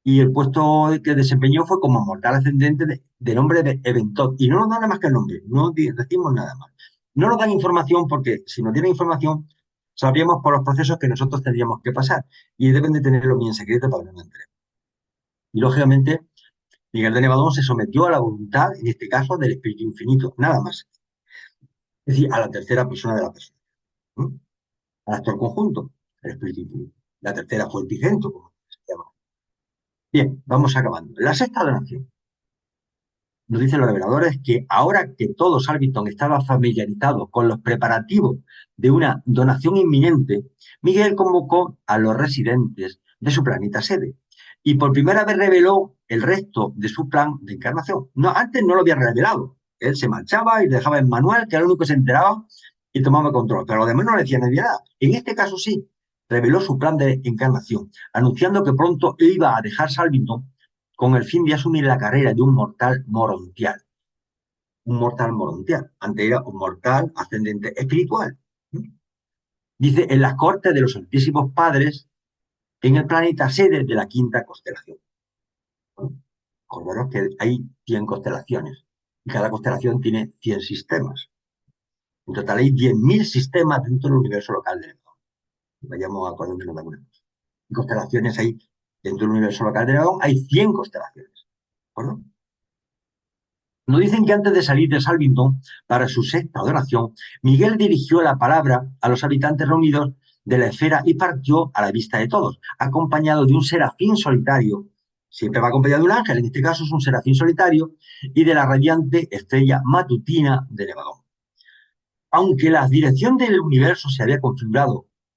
Y el puesto que desempeñó fue como mortal ascendente de nombre de Eventot. Y no nos dan nada más que el nombre, no decimos nada más. No nos dan información porque si nos dieran información sabríamos por los procesos que nosotros tendríamos que pasar. Y deben de tenerlo bien secreto para que no nos enteremos. Y lógicamente Miguel de Nevadón se sometió a la voluntad, en este caso, del Espíritu Infinito, nada más. Es decir, a la tercera persona de la persona. Al actor conjunto, el Espíritu Infinito. La tercera fue el Epicentro, como se llama. Bien, vamos acabando. La sexta donación. Nos dicen los reveladores que ahora que todo Salvington estaba familiarizado con los preparativos de una donación inminente, Miguel convocó a los residentes de su planeta sede y por primera vez reveló el resto de su plan de encarnación. No, antes no lo había revelado. Él se marchaba y dejaba en Manuel, que era el único que se enteraba y tomaba control, pero los demás no le decían nada. En este caso sí, reveló su plan de encarnación, anunciando que pronto iba a dejar Salvington con el fin de asumir la carrera de un mortal morontial. un mortal morontial. Antes era un mortal ascendente espiritual. Dice, en las cortes de los Santísimos Padres, en el planeta sede de la quinta constelación. Bueno, acordaros que hay 100 constelaciones y cada constelación tiene 100 sistemas. En total hay 10.000 sistemas dentro del universo local de Nevadón. Vayamos acordándonos de alguna cosa. Y constelaciones hay, dentro del universo local de Nevadón, hay 100 constelaciones. ¿De acuerdo? Nos dicen que antes de salir de Salvington para su sexta adoración, Miguel dirigió la palabra a los habitantes reunidos de la esfera y partió a la vista de todos, acompañado de un serafín solitario. Siempre va acompañado de un ángel, en este caso es un serafín solitario, y de la radiante estrella matutina de Nevadón. Aunque la dirección del universo se había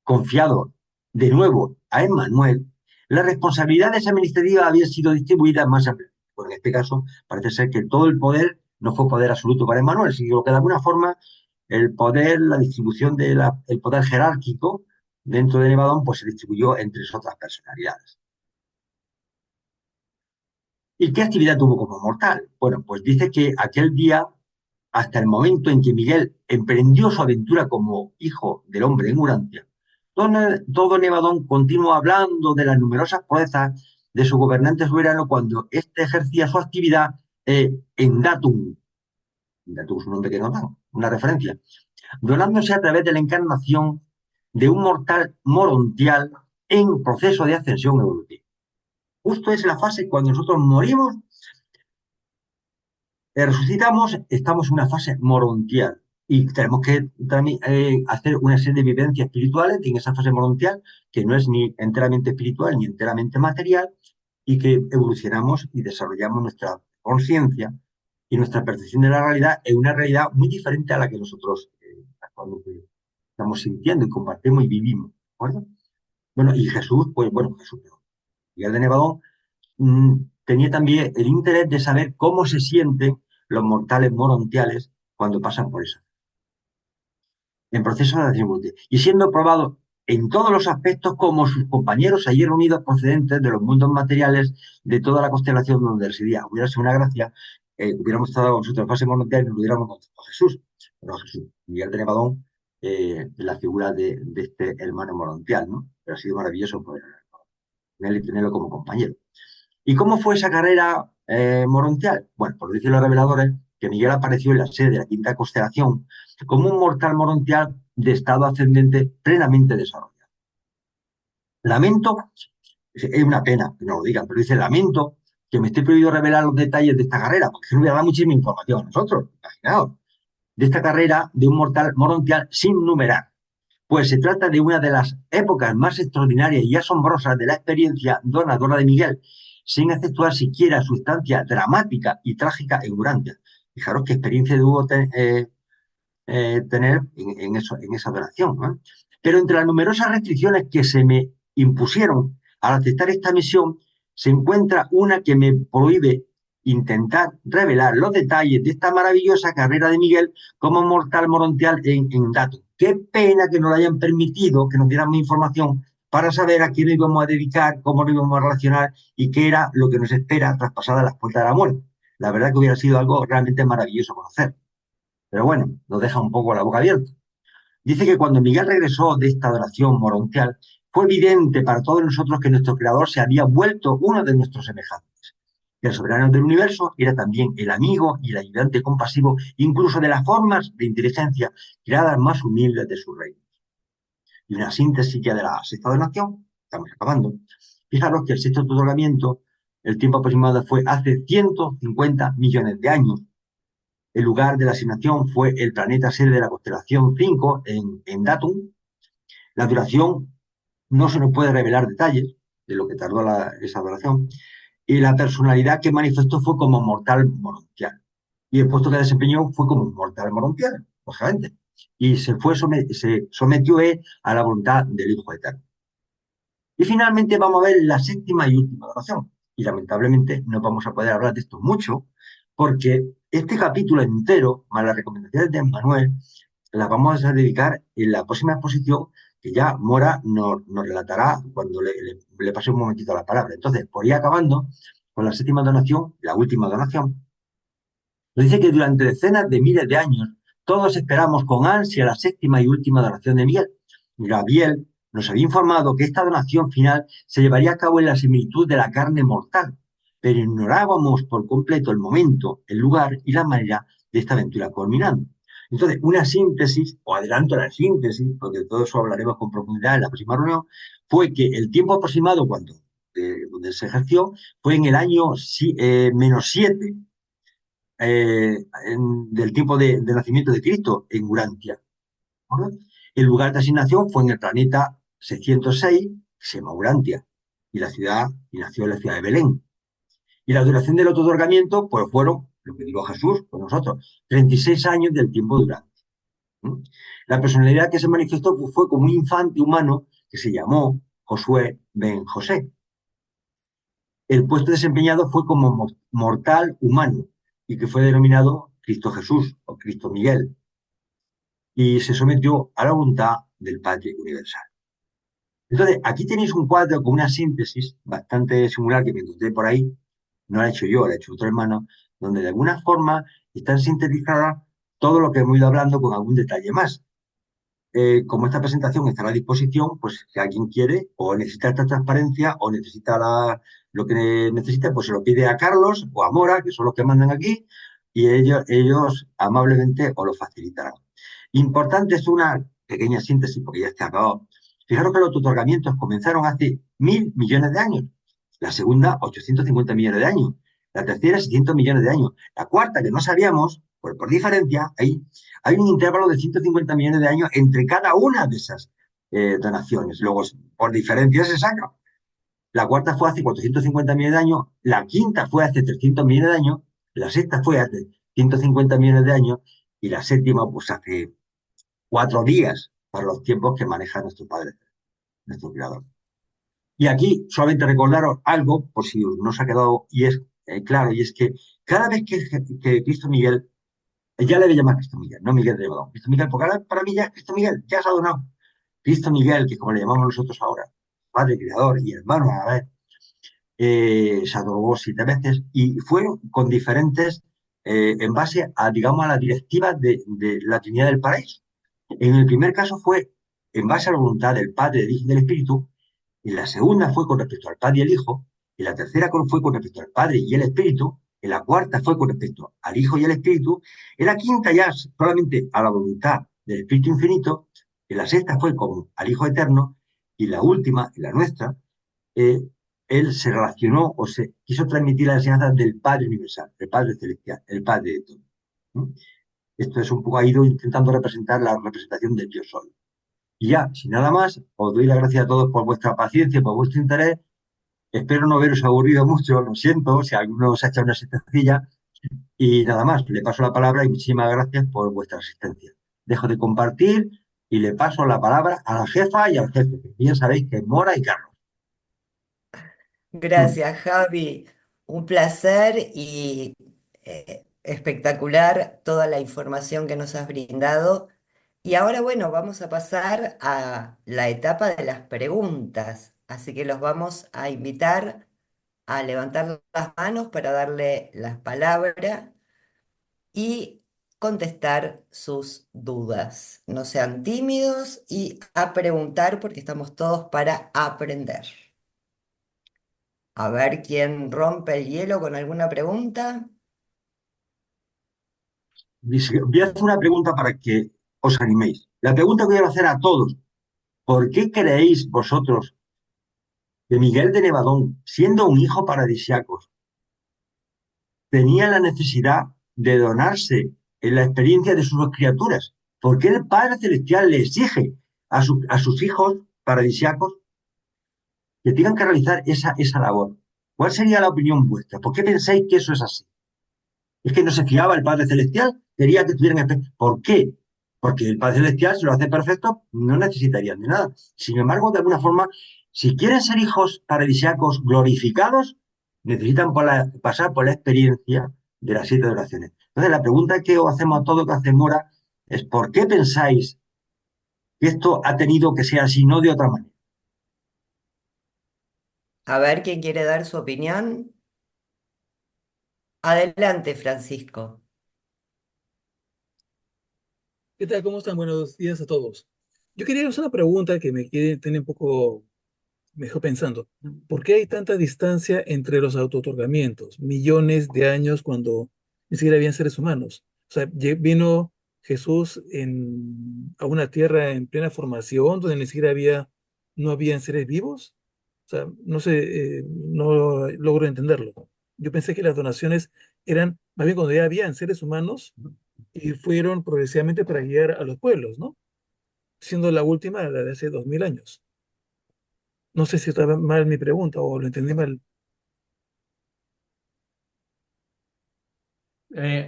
confiado de nuevo a Emmanuel, las responsabilidades administrativas habían sido distribuidas más ampliamente. Bueno, en este caso, parece ser que todo el poder no fue poder absoluto para Emmanuel, sino que de alguna forma el poder, la distribución del poder jerárquico dentro de Nevadón, pues se distribuyó entre otras personalidades. ¿Y qué actividad tuvo como mortal? Bueno, pues dice que aquel día, hasta el momento en que Miguel emprendió su aventura como hijo del hombre en Urantia, todo Nevadón continuó hablando de las numerosas proezas de su gobernante soberano cuando éste ejercía su actividad en Datum. Datum es un nombre que nos dan, una referencia, donándose a través de la encarnación de un mortal morontial en proceso de ascensión evolutiva. Justo es la fase cuando nosotros morimos, resucitamos, estamos en una fase morontial y tenemos que hacer una serie de vivencias espirituales en esa fase morontial que no es ni enteramente espiritual ni enteramente material y que evolucionamos y desarrollamos nuestra conciencia y nuestra percepción de la realidad en una realidad muy diferente a la que nosotros actualmente estamos sintiendo y compartimos y vivimos. ¿De acuerdo? Bueno, y Jesús, pues bueno, Jesús, Miguel de Nevadón, tenía también el interés de saber cómo se sienten los mortales morontiales cuando pasan por eso, en proceso de ascensión, y siendo probados en todos los aspectos como sus compañeros allí reunidos procedentes de los mundos materiales de toda la constelación donde residía. Hubiera sido una gracia, hubiéramos estado nosotros en fase morontial y nos lo hubiéramos contado a Jesús, pero Jesús, Miguel de Nevadón, la figura de este hermano morontial, ¿no? Pero ha sido maravilloso poder tenerlo como compañero. ¿Y cómo fue esa carrera morontial? Bueno, por decir los reveladores, que Miguel apareció en la sede de la quinta constelación como un mortal morontial de estado ascendente plenamente desarrollado. Lamento, es una pena que no lo digan, pero dice, lamento que me esté prohibido revelar los detalles de esta carrera, porque no voy a dar muchísima información a nosotros, imaginaos, de esta carrera de un mortal morontial sin numerar, pues se trata de una de las épocas más extraordinarias y asombrosas de la experiencia donadora de Miguel, sin efectuar siquiera su estancia dramática y trágica en Urantia. Fijaros qué experiencia tuvo tener en esa donación, ¿no? Pero entre las numerosas restricciones que se me impusieron al aceptar esta misión, se encuentra una que me prohíbe intentar revelar los detalles de esta maravillosa carrera de Miguel como mortal morontial en datos. Qué pena que nos lo hayan permitido, que nos dieran más información para saber a quién nos íbamos a dedicar, cómo nos íbamos a relacionar y qué era lo que nos espera traspasadas las puertas de la muerte. La verdad que hubiera sido algo realmente maravilloso conocer. Pero bueno, nos deja un poco la boca abierta. Dice que cuando Miguel regresó de esta adoración morontial, fue evidente para todos nosotros que nuestro creador se había vuelto uno de nuestros semejantes. El soberano del universo era también el amigo y el ayudante compasivo, incluso de las formas de inteligencia creadas más humildes de su reino. Y una síntesis ya de la sexta donación, estamos acabando. Fijaros que el sexto otorgamiento, el tiempo aproximado fue hace 150 millones de años. El lugar de la asignación fue el planeta sede de la constelación 5 en Datum. La duración no se nos puede revelar detalles de lo que tardó esa duración. Y la personalidad que manifestó fue como mortal morontial. Y el puesto que desempeñó fue como mortal morontial, lógicamente. Y se sometió a la voluntad del Hijo Eterno. Y finalmente vamos a ver la séptima y última adoración. Y lamentablemente no vamos a poder hablar de esto mucho, porque este capítulo entero, más las recomendaciones de Emmanuel, las vamos a dedicar en la próxima exposición, que ya Mora nos relatará cuando le pase un momentito la palabra. Entonces, por ir acabando con la séptima donación, la última donación, Nos dice que durante decenas de miles de años todos esperamos con ansia la séptima y última donación de Miguel. Gabriel nos había informado que esta donación final se llevaría a cabo en la similitud de la carne mortal, pero ignorábamos por completo el momento, el lugar y la manera de esta aventura culminando. Entonces, una síntesis, o adelanto la síntesis, porque de todo eso hablaremos con profundidad en la próxima reunión, fue que el tiempo aproximado donde se ejerció fue en el año -7 del tiempo de nacimiento de Cristo en Urantia. ¿No? El lugar de asignación fue en el planeta 606, que se llama Urantia, y nació en la ciudad de Belén. Y la duración del otorgamiento, pues fueron, lo que dijo Jesús con nosotros, 36 años del tiempo durante. ¿No? La personalidad que se manifestó pues, fue como un infante humano que se llamó Josué ben José. El puesto desempeñado fue como mortal humano y que fue denominado Cristo Jesús o Cristo Miguel y se sometió a la voluntad del Padre Universal. Entonces, aquí tenéis un cuadro con una síntesis bastante singular que me encontré por ahí, no la he hecho yo, la ha hecho otro hermano, donde de alguna forma están sintetizadas todo lo que hemos ido hablando con algún detalle más. Como esta presentación estará a disposición, pues si alguien quiere o necesita esta transparencia o necesita lo que necesite, pues se lo pide a Carlos o a Mora, que son los que mandan aquí, y ellos amablemente os lo facilitarán. Importante es una pequeña síntesis, porque ya está acabado. Fijaros que los otorgamientos comenzaron hace 1.000 millones de años, la segunda 850 millones de años, la tercera 600 millones de años, la cuarta que no sabíamos, por diferencia, hay un intervalo de 150 millones de años entre cada una de esas donaciones. Luego, por diferencia se saca. La cuarta fue hace 450 millones de años, la quinta fue hace 300 millones de años, la sexta fue hace 150 millones de años y la séptima pues hace 4 días para los tiempos que maneja nuestro Padre, nuestro Creador. Y aquí solamente recordaros algo, por si no se ha quedado, y es claro, y es que cada vez que Cristo Miguel, ya le voy a llamar Cristo Miguel, no Miguel de Lebedón, Cristo Miguel, porque ahora para mí ya Cristo Miguel, ya se ha donado. Cristo Miguel, que como le llamamos nosotros ahora, Padre Creador y hermano a la vez, se adoró 7 veces y fue con diferentes, en base a, digamos, a la directiva de la Trinidad del Paraíso. En el primer caso fue en base a la voluntad del Padre, del Hijo y del Espíritu, en la segunda fue con respecto al Padre y el Hijo, en la tercera fue con respecto al Padre y el Espíritu, en la cuarta fue con respecto al Hijo y al Espíritu, en la quinta ya solamente a la voluntad del Espíritu Infinito, en la sexta fue como al Hijo Eterno, y la última, en la nuestra, eh, él se relacionó o se quiso transmitir la enseñanza del Padre Universal, el Padre Celestial, el Padre de todo. ¿No? Esto es un poco, ha ido intentando representar la representación del Yo Soy. Y ya, sin nada más, os doy las gracias a todos por vuestra paciencia, por vuestro interés. Espero no haberos aburrido mucho, lo siento, si alguno os ha echado una asistencia. Y nada más, le paso la palabra y muchísimas gracias por vuestra asistencia. Dejo de compartir y le paso la palabra a la jefa y al jefe, que bien sabéis que es Mora y Carlos.
Gracias, Javi. Un placer y espectacular toda la información que nos has brindado. Y ahora, bueno, vamos a pasar a la etapa de las preguntas. Así que los vamos a invitar a levantar las manos para darle la palabra y contestar sus dudas. No sean tímidos y a preguntar porque estamos todos para aprender. A ver quién rompe el hielo con alguna pregunta.
Voy a hacer una pregunta para que os animéis. La pregunta que voy a hacer a todos, ¿por qué creéis vosotros que Miguel de Nevadón, siendo un hijo paradisiaco, tenía la necesidad de donarse en la experiencia de sus dos criaturas? ¿Por qué el Padre Celestial le exige a sus hijos paradisiacos que tengan que realizar esa labor? ¿Cuál sería la opinión vuestra? ¿Por qué pensáis que eso es así? ¿Es que no se fiaba el Padre Celestial? Quería que tuvieran... ¿Por qué? Porque el Padre Celestial, si lo hace perfecto, no necesitarían de nada. Sin embargo, de alguna forma, si quieren ser hijos paradisíacos glorificados, necesitan pasar por la experiencia de las 7 oraciones. Entonces, la pregunta que os hacemos a todos, que hace Mora, es ¿por qué pensáis que esto ha tenido que ser así, no de otra manera?
A ver quién quiere dar su opinión. Adelante, Francisco.
¿Qué tal? ¿Cómo están? Buenos días a todos. Yo quería hacer una pregunta que me quiere tener un poco mejor pensando. ¿Por qué hay tanta distancia entre los autootorgamientos? Millones de años cuando ni siquiera habían seres humanos. O sea, vino Jesús a una tierra en plena formación donde ni siquiera no habían seres vivos. O sea, no sé, no logro entenderlo. Yo pensé que las donaciones eran más bien cuando ya habían seres humanos y fueron progresivamente para guiar a los pueblos, ¿no? Siendo la última la de hace 2000 años. No sé si está mal mi pregunta o lo entendí mal.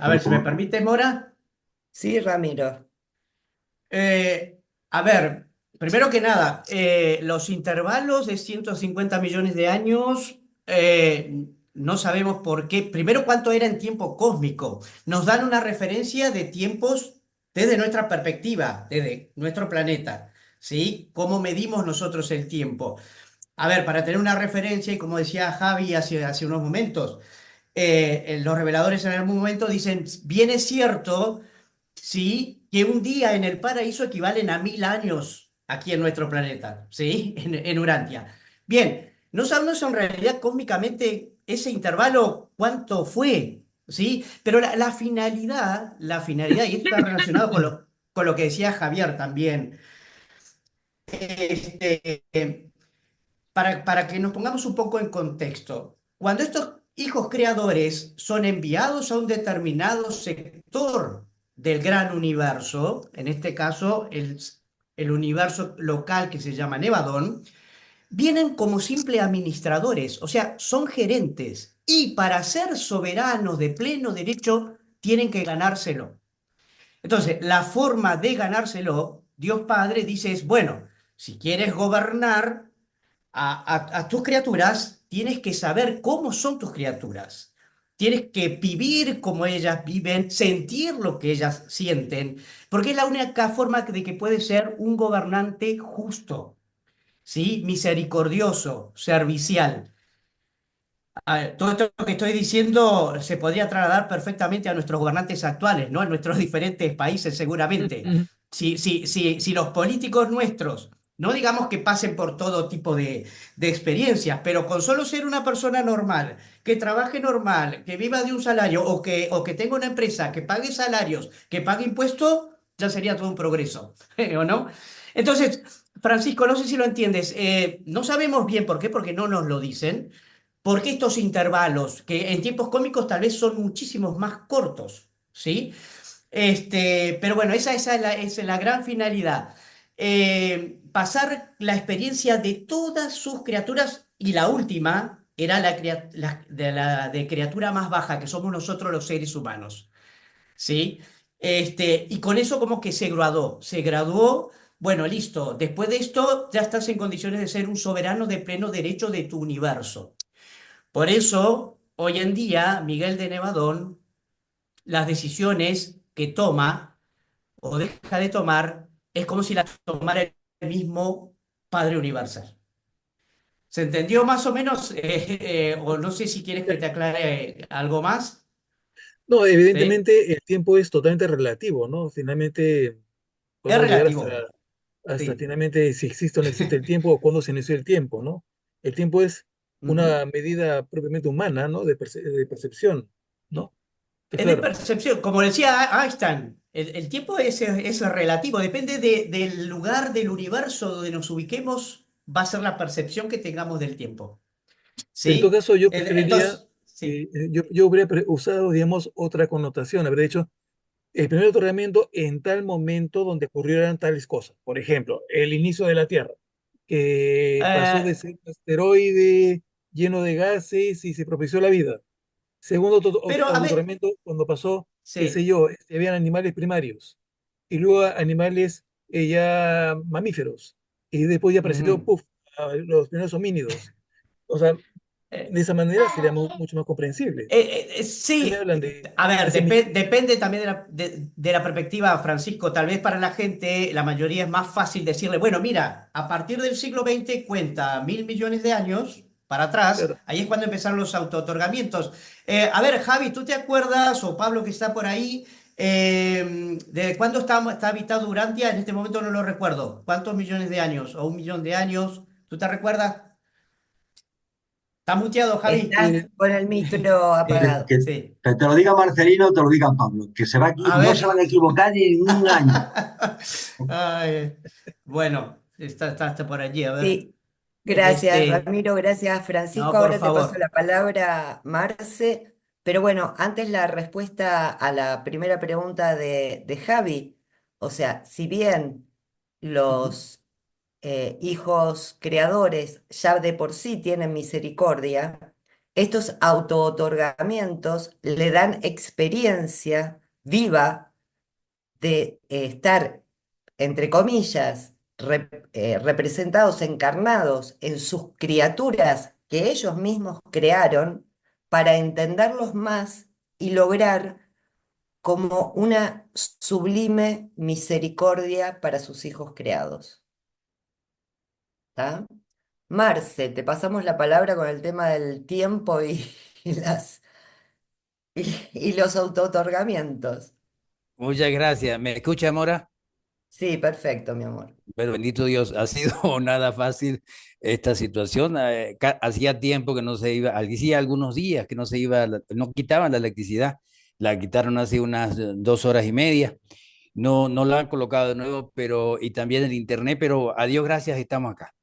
A ver, si me permite, Mora.
Sí, Ramiro.
Eh, a ver, primero que nada, los intervalos de 150 millones de años, no sabemos por qué. Primero, cuánto era en tiempo cósmico. Nos dan una referencia de tiempos desde nuestra perspectiva, desde nuestro planeta, ¿sí? ¿Cómo medimos nosotros el tiempo? A ver, para tener una referencia, y como decía Javi hace unos momentos, los reveladores en algún momento dicen, bien es cierto, sí, que un día en el paraíso equivalen a 1000 años aquí en nuestro planeta, ¿sí? En Urantia. Bien, no sabemos en realidad cósmicamente ese intervalo cuánto fue, ¿sí? Pero la finalidad, y esto está relacionado con lo que decía Javier también, este, para que nos pongamos un poco en contexto, cuando estos hijos creadores son enviados a un determinado sector del gran universo, en este caso el universo local que se llama Nevadón, vienen como simples administradores, o sea, son gerentes, y para ser soberanos de pleno derecho tienen que ganárselo. Entonces, la forma de ganárselo, Dios Padre dice es, bueno, si quieres gobernar, a tus criaturas, tienes que saber cómo son tus criaturas. Tienes que vivir como ellas viven, sentir lo que ellas sienten, porque es la única forma de que puede ser un gobernante justo, ¿sí? Misericordioso, servicial. Todo esto que estoy diciendo se podría trasladar perfectamente a nuestros gobernantes actuales, ¿no? En nuestros diferentes países, seguramente.
Ujú.
Si los políticos nuestros, no digamos que pasen por todo tipo de experiencias, pero con solo ser una persona normal, que trabaje normal, que viva de un salario o que tenga una empresa, que pague salarios, que pague impuestos, ya sería todo un progreso, ¿o no? Entonces, Francisco, no sé si lo entiendes. No sabemos bien por qué, porque no nos lo dicen. ¿Por qué estos intervalos, que en tiempos cómicos tal vez son muchísimos más cortos? ¿Sí? Pero bueno, esa es la gran finalidad. Pasar la experiencia de todas sus criaturas y la última era la de criatura más baja, que somos nosotros los seres humanos. ¿Sí? Y con eso como que se graduó, bueno, listo, después de esto ya estás en condiciones de ser un soberano de pleno derecho de tu universo. Por eso, hoy en día, Miguel de Nevadón, las decisiones que toma o deja de tomar es como si las tomara el mismo Padre Universal. ¿Se entendió más o menos? O no sé si quieres que te aclare algo más.
No,
¿Sí?
evidentemente el tiempo es totalmente relativo, ¿no? Finalmente
Es
podemos llegar
relativo.
hasta
Sí.
finalmente si existe o no existe el tiempo o cuándo se inició el tiempo, ¿no? El tiempo es
Ujú.
una medida propiamente humana, ¿no? De percepción, ¿no? Está
Es de
claro.
percepción. Como decía Einstein, el tiempo es relativo, depende del lugar del universo donde nos ubiquemos, va a ser la percepción que tengamos del tiempo.
Pero en todo
¿Sí?
caso yo preferiría,
Entonces, sí.
yo habría usado, digamos, otra connotación, habría dicho el primer otorgamiento en tal momento donde ocurrieran tales cosas. Por ejemplo, el inicio de la Tierra, que pasó de
Eh,
ser un asteroide lleno de gases y se propició la vida. Segundo
pero, a ver,
otorgamiento, cuando pasó, qué sé
sí.
yo, habían animales primarios y luego animales ya mamíferos. Y después ya apareció,
Ujú.
puff, los primeros homínidos. O sea,
Eh,
de esa manera sería mucho más comprensible. Ustedes me
sí,
hablan de
a ver,
hace millones.
depende también de la perspectiva, Francisco. Tal vez para la gente, la mayoría es más fácil decirle, bueno, mira, a partir del siglo XX cuenta 1000 millones de años para atrás,
Claro.
ahí es cuando empezaron los autootorgamientos. A ver, Javi, ¿tú te acuerdas, o Pablo que está por ahí, ¿Desde cuándo está habitado Urantia? En este momento no lo recuerdo. ¿Cuántos millones de años? ¿O 1 millón de años? ¿Tú te recuerdas? ¿Está muteado, Javi?
Estás con el micro
Que,
apagado.
que-
Sí.
que te lo diga Marcelino, te lo diga Pablo, que se va aquí,
A
no
ver.
se van a equivocar ni en un año.
Ay, bueno, está por allí, a ver.
Sí, gracias
Este,
Ramiro, gracias Francisco.
no, por
Ahora te paso
favor.
la palabra, Marce. Pero bueno, antes la respuesta a la primera pregunta de Javi. O sea, si bien
Ujú.
los hijos creadores ya de por sí tienen misericordia, estos auto-otorgamientos le dan experiencia viva de estar, entre comillas, representados, encarnados en sus criaturas que ellos mismos crearon para entenderlos más y lograr como una sublime misericordia para sus hijos creados. ¿Está? Marce, te pasamos la palabra con el tema del tiempo y y los auto-otorgamientos.
Muchas gracias. ¿Me escucha, Mora?
Sí, perfecto, mi amor.
Pero bendito Dios, ha sido nada fácil esta situación. Hacía tiempo que no se iba, hacía algunos días que no se iba, no quitaban la electricidad. La quitaron hace unas 2 horas y media. No, no la han colocado de nuevo, pero y también el internet, pero a Dios gracias estamos acá.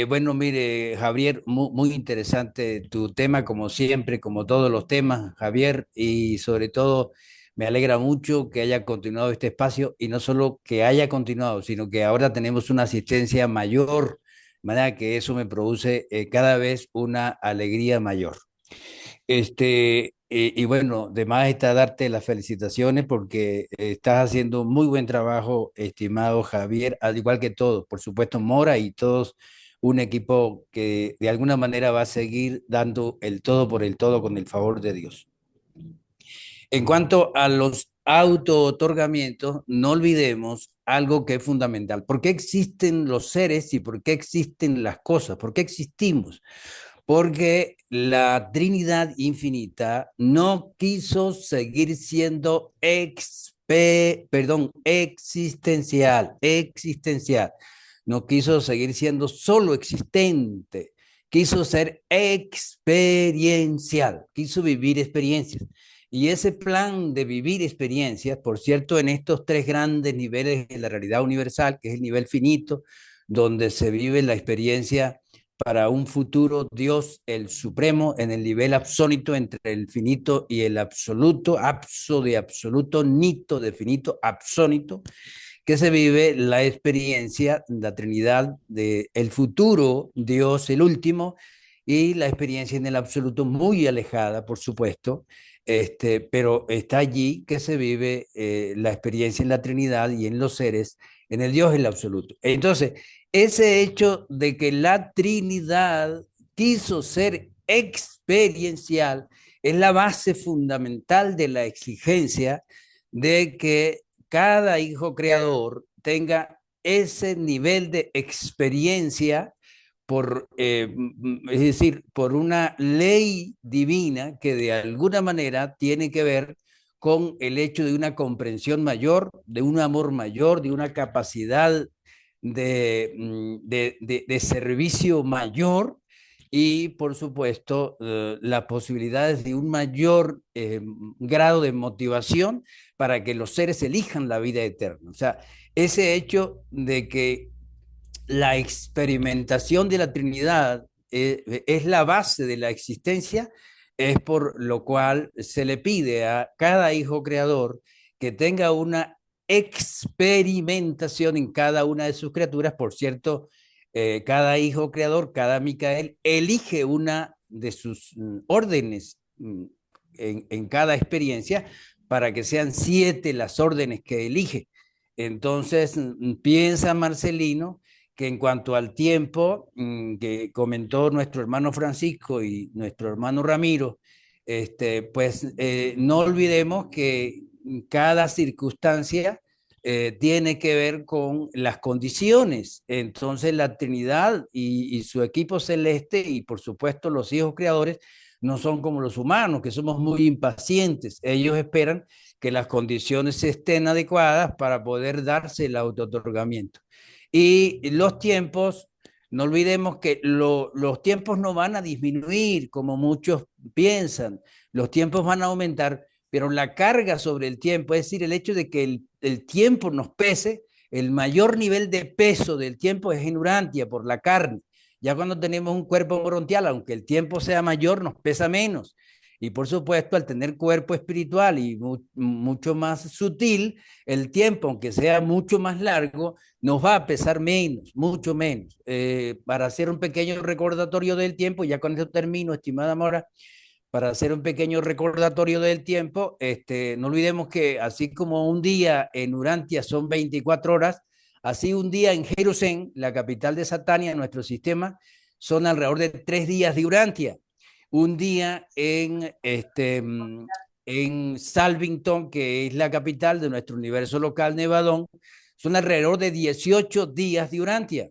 Bueno, mire, Javier, muy interesante tu tema, como siempre, como todos los temas, Javier, y sobre todo me alegra mucho que haya continuado este espacio y no solo que haya continuado, sino que ahora tenemos una asistencia mayor, de manera que eso me produce cada vez una alegría mayor. Y bueno, de más está darte las felicitaciones porque estás haciendo muy buen trabajo, estimado Javier, al igual que todos, por supuesto, Mora y todos, un equipo que de alguna manera va a seguir dando el todo por el todo con el favor de Dios. En cuanto a los auto-otorgamientos, no olvidemos algo que es fundamental. ¿Por qué existen los seres y por qué existen las cosas? ¿Por qué existimos? Porque la Trinidad infinita no quiso seguir siendo existencial, no quiso seguir siendo solo existente, quiso ser experiencial, quiso vivir experiencias. Y ese plan de vivir experiencias, por cierto, en estos tres grandes niveles de la realidad universal, que es el nivel finito, donde se vive la experiencia para un futuro Dios el Supremo en el nivel absónito entre el finito y el absoluto, abso de absoluto, nito de finito, absónito, que se vive la experiencia, la Trinidad de el futuro Dios el último y la experiencia en el absoluto muy alejada, por supuesto, pero está allí que se vive la experiencia en la Trinidad y en los seres, en el Dios el absoluto. Entonces, ese hecho de que la Trinidad quiso ser experiencial es la base fundamental de la exigencia de que cada hijo creador tenga ese nivel de experiencia es decir, por una ley divina que de alguna manera tiene que ver con el hecho de una comprensión mayor, de un amor mayor, de una capacidad de servicio mayor y, por supuesto, las posibilidades de un mayor grado de motivación para que los seres elijan la vida eterna. O sea, ese hecho de que la experimentación de la Trinidad es la base de la existencia, es por lo cual se le pide a cada hijo creador que tenga una experimentación en cada una de sus criaturas. Por cierto, cada hijo creador, cada Micael, elige una de sus órdenes en cada experiencia para que sean 7 las órdenes que elige. Entonces, piensa Marcelino que en cuanto al tiempo que comentó nuestro hermano Francisco y nuestro hermano Ramiro, pues no olvidemos que cada circunstancia tiene que ver con las condiciones. Entonces la Trinidad y su equipo celeste y por supuesto los hijos creadores no son como los humanos, que somos muy impacientes. Ellos esperan que las condiciones estén adecuadas para poder darse el autootorgamiento. Y los tiempos, no olvidemos que los tiempos no van a disminuir como muchos piensan, los tiempos van a aumentar, pero la carga sobre el tiempo, es decir, el hecho de que el tiempo nos pese, el mayor nivel de peso del tiempo es en Urantia por la carne. Ya cuando tenemos un cuerpo morontial, aunque el tiempo sea mayor, nos pesa menos. Y por supuesto, al tener cuerpo espiritual y mucho más sutil, el tiempo, aunque sea mucho más largo, nos va a pesar menos, mucho menos. Para hacer un pequeño recordatorio del tiempo, ya con eso termino, estimada Mora, para hacer un pequeño recordatorio del tiempo, no olvidemos que así como un día en Urantia son 24 horas, así un día en Jerusalén, la capital de Satania, nuestro sistema, son alrededor de 3 días de Urantia. Un día en Salvington, que es la capital de nuestro universo local Nevadón, son alrededor de 18 días de Urantia.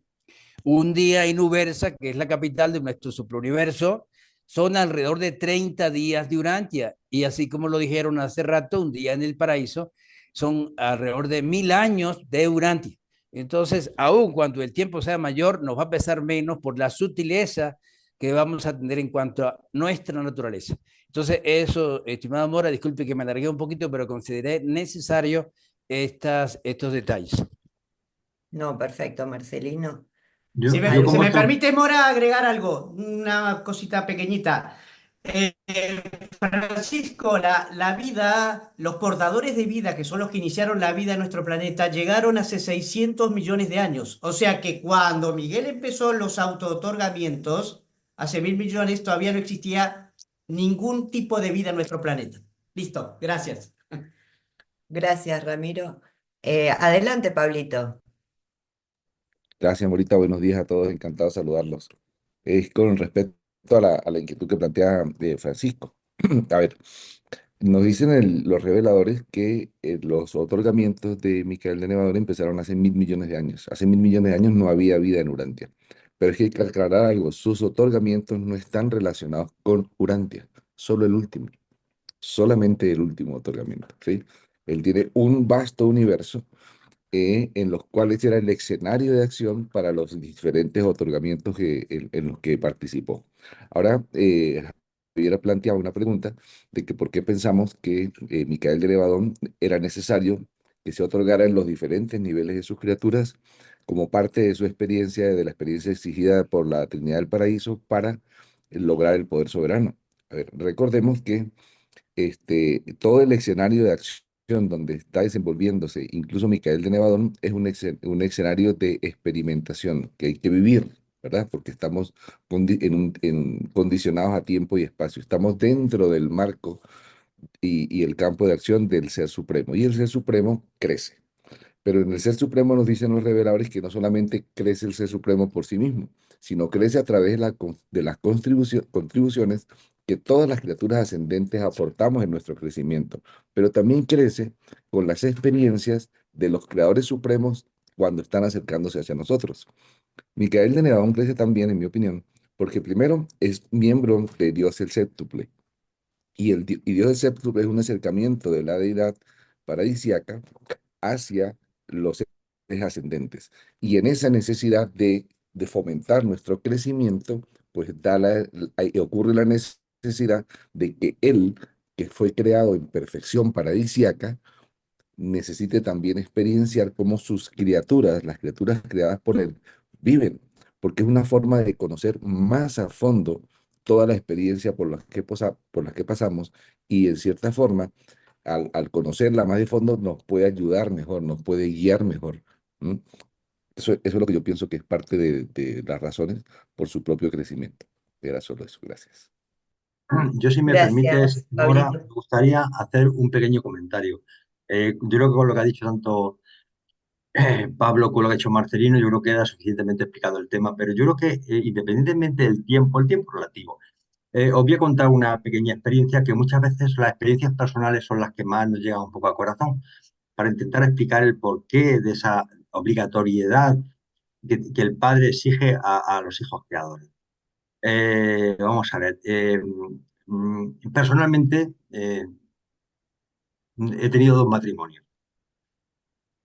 Un día en Ubersa, que es la capital de nuestro superuniverso, son alrededor de 30 días de Urantia. Y así como lo dijeron hace rato, un día en el paraíso son alrededor de 1000 años de Urantia. Entonces, aun cuando el tiempo sea mayor, nos va a pesar menos por la sutileza que vamos a tener en cuanto a nuestra naturaleza. Entonces, eso, estimada Mora, disculpe que me alargué un poquito, pero consideré necesario estos detalles.
No, perfecto, Marcelino.
Si
Yo
me, si
como
me
esto,
permite, Mora, agregar algo, una cosita pequeñita. Francisco, la vida, los portadores de vida, que son los que iniciaron la vida en nuestro planeta, llegaron hace 600 millones de años. O sea que cuando Miguel empezó los auto-otorgamientos, hace 1000 millones, todavía no existía ningún tipo de vida en nuestro planeta. Listo, gracias.
Gracias, Ramiro. Adelante, Pablito.
Gracias, Morita. Buenos días a todos. Encantado de saludarlos. Es con respecto a la inquietud que plantea Francisco. A ver, nos dicen los reveladores que los otorgamientos de Micael de Nevador empezaron hace 1000 millones de años. Hace 1000 millones de años no había vida en Urantia. Pero es que hay que aclarar algo. Sus otorgamientos no están relacionados con Urantia. Solo el último. Solamente el último otorgamiento. ¿Sí? Él tiene un vasto universo en los cuales era el escenario de acción para los diferentes otorgamientos en los que participó. Ahora, hubiera planteado una pregunta de que por qué pensamos que Micael de Levadón era necesario que se otorgara en los diferentes niveles de sus criaturas como parte de su experiencia, de la experiencia exigida por la Trinidad del Paraíso para lograr el poder soberano. A ver, recordemos que todo el escenario de acción donde está desenvolviéndose, incluso Micael de Nevadón, es un escenario de experimentación que hay que vivir, ¿verdad? Porque estamos condicionados a tiempo y espacio. Estamos dentro del marco y el campo de acción del Ser Supremo. Y el Ser Supremo crece. Pero en el Ser Supremo nos dicen los reveladores que no solamente crece el Ser Supremo por sí mismo, sino crece a través de las contribuciones que todas las criaturas ascendentes aportamos en nuestro crecimiento, pero también crece con las experiencias de los creadores supremos cuando están acercándose hacia nosotros. Micael de Nevadón crece también, en mi opinión, porque primero es miembro de Dios el Séptuple, y Dios del séptuple es un acercamiento de la deidad paradisiaca hacia los seres ascendentes. Y en esa necesidad de fomentar nuestro crecimiento, pues ocurre la necesidad de que Él, que fue creado en perfección paradisiaca, necesite también experienciar cómo sus criaturas, las criaturas creadas por Él, viven, porque es una forma de conocer más a fondo toda la experiencia por las que pasamos y en cierta forma, al conocerla más de fondo, nos puede ayudar mejor, nos puede guiar mejor. ¿Mm? Eso es lo que yo pienso que es parte de las razones por su propio crecimiento. Era solo eso, gracias.
yo si me permites,
Gracias,
Nora, me
Pablito.
gustaría hacer un pequeño comentario. Yo creo que con lo que ha dicho tanto Pablo, con lo que ha hecho Marcelino, yo creo que era suficientemente explicado el tema, pero yo creo que independientemente del tiempo, el tiempo relativo, os voy a contar una pequeña experiencia que muchas veces las experiencias personales son las que más nos llegan un poco al corazón, para intentar explicar el porqué de esa obligatoriedad que el padre exige a los hijos creadores. Vamos a ver. Personalmente, he tenido 2 matrimonios.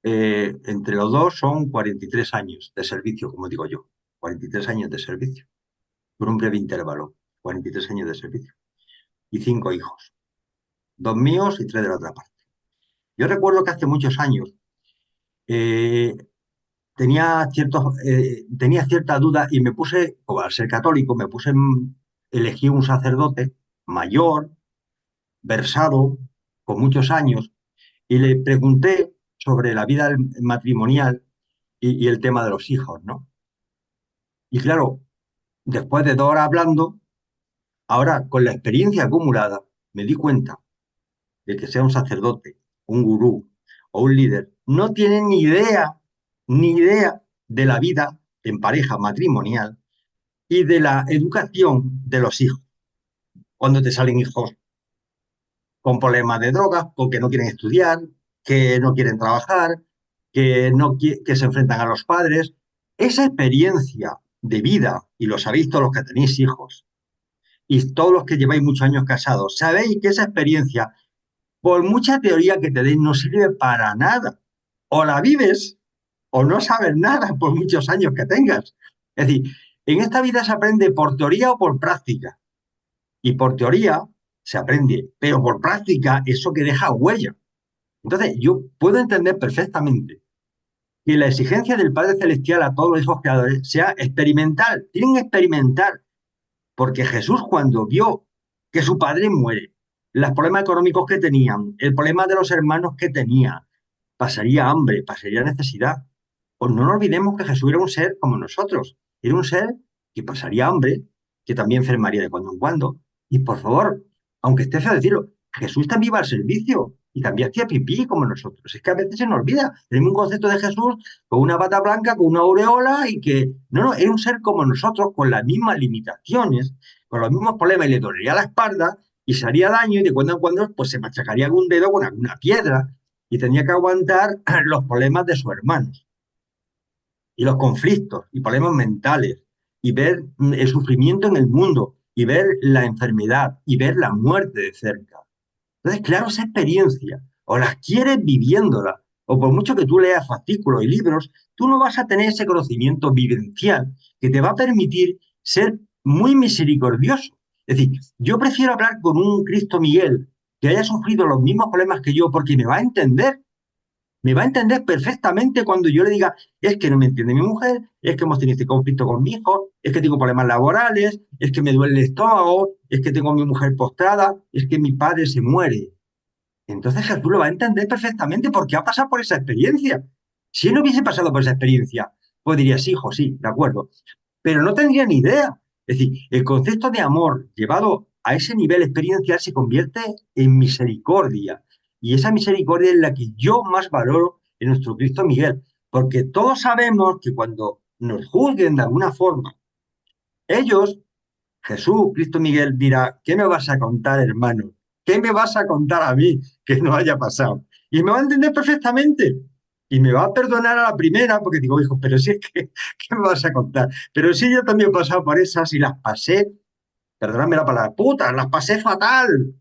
Entre los dos son 43 años de servicio, como digo yo. 43 años de servicio. Por un breve intervalo. 43 años de servicio. Y 5 hijos. 2 míos y 3 de la otra parte. Yo recuerdo que hace muchos años eh, tenía cierta duda y me puse, como al ser católico, elegí un sacerdote mayor, versado, con muchos años, y le pregunté sobre la vida matrimonial y el tema de los hijos, ¿no? Y claro, después de 2 horas hablando, ahora con la experiencia acumulada, me di cuenta de que sea un sacerdote, un gurú o un líder, no tiene ni idea de la vida en pareja matrimonial y de la educación de los hijos. Cuando te salen hijos con problemas de drogas, con que no quieren estudiar, que no quieren trabajar, que se enfrentan a los padres. Esa experiencia de vida, y lo sabéis todos los que tenéis hijos, y todos los que lleváis muchos años casados, sabéis que esa experiencia, por mucha teoría que te den, no sirve para nada. O la vives o no sabes nada por muchos años que tengas. Es decir, en esta vida se aprende por teoría o por práctica. Y por teoría se aprende, pero por práctica eso que deja huella. Entonces, yo puedo entender perfectamente que la exigencia del Padre Celestial a todos los hijos creadores sea experimental. Tienen que experimentar, porque Jesús cuando vio que su padre muere, los problemas económicos que tenían, el problema de los hermanos que tenía, pasaría hambre, pasaría necesidad. Pues no nos olvidemos que Jesús era un ser como nosotros. Era un ser que pasaría hambre, que también enfermaría de cuando en cuando. Y por favor, aunque esté feo decirlo, Jesús también iba al servicio y también hacía pipí como nosotros. Es que a veces se nos olvida. Tenemos un concepto de Jesús con una bata blanca, con una aureola y que... No, era un ser como nosotros, con las mismas limitaciones, con los mismos problemas y le dolería la espalda y se haría daño y de cuando en cuando pues se machacaría algún dedo con alguna piedra y tenía que aguantar los problemas de sus hermanos y los conflictos y problemas mentales y ver el sufrimiento en el mundo y ver la enfermedad y ver la muerte de cerca. Entonces, claro, esa experiencia o la quieres viviéndola o por mucho que tú leas fascículos y libros, tú no vas a tener ese conocimiento vivencial que te va a permitir ser muy misericordioso. Es decir, yo prefiero hablar con un Cristo Miguel que haya sufrido los mismos problemas que yo porque me va a entender perfectamente cuando yo le diga, es que no me entiende mi mujer, es que hemos tenido este conflicto con mi hijo, es que tengo problemas laborales, es que me duele el estómago, es que tengo a mi mujer postrada, es que mi padre se muere. Entonces Jesús lo va a entender perfectamente porque ha pasado por esa experiencia. Si él no hubiese pasado por esa experiencia, pues diría, sí, hijo, sí, de acuerdo. Pero no tendría ni idea. Es decir, el concepto de amor llevado a ese nivel experiencial se convierte en misericordia. Y esa misericordia es la que yo más valoro en nuestro Cristo Miguel. Porque todos sabemos que cuando nos juzguen de alguna forma, ellos, Jesús, Cristo Miguel, dirá, ¿qué me vas a contar, hermano? ¿Qué me vas a contar a mí que no haya pasado? Y me va a entender perfectamente. Y me va a perdonar a la primera, porque digo, hijo, pero si es que, ¿qué me vas a contar? Pero sí, yo también he pasado por esas y las pasé, perdóname la palabra, puta, las pasé fatal,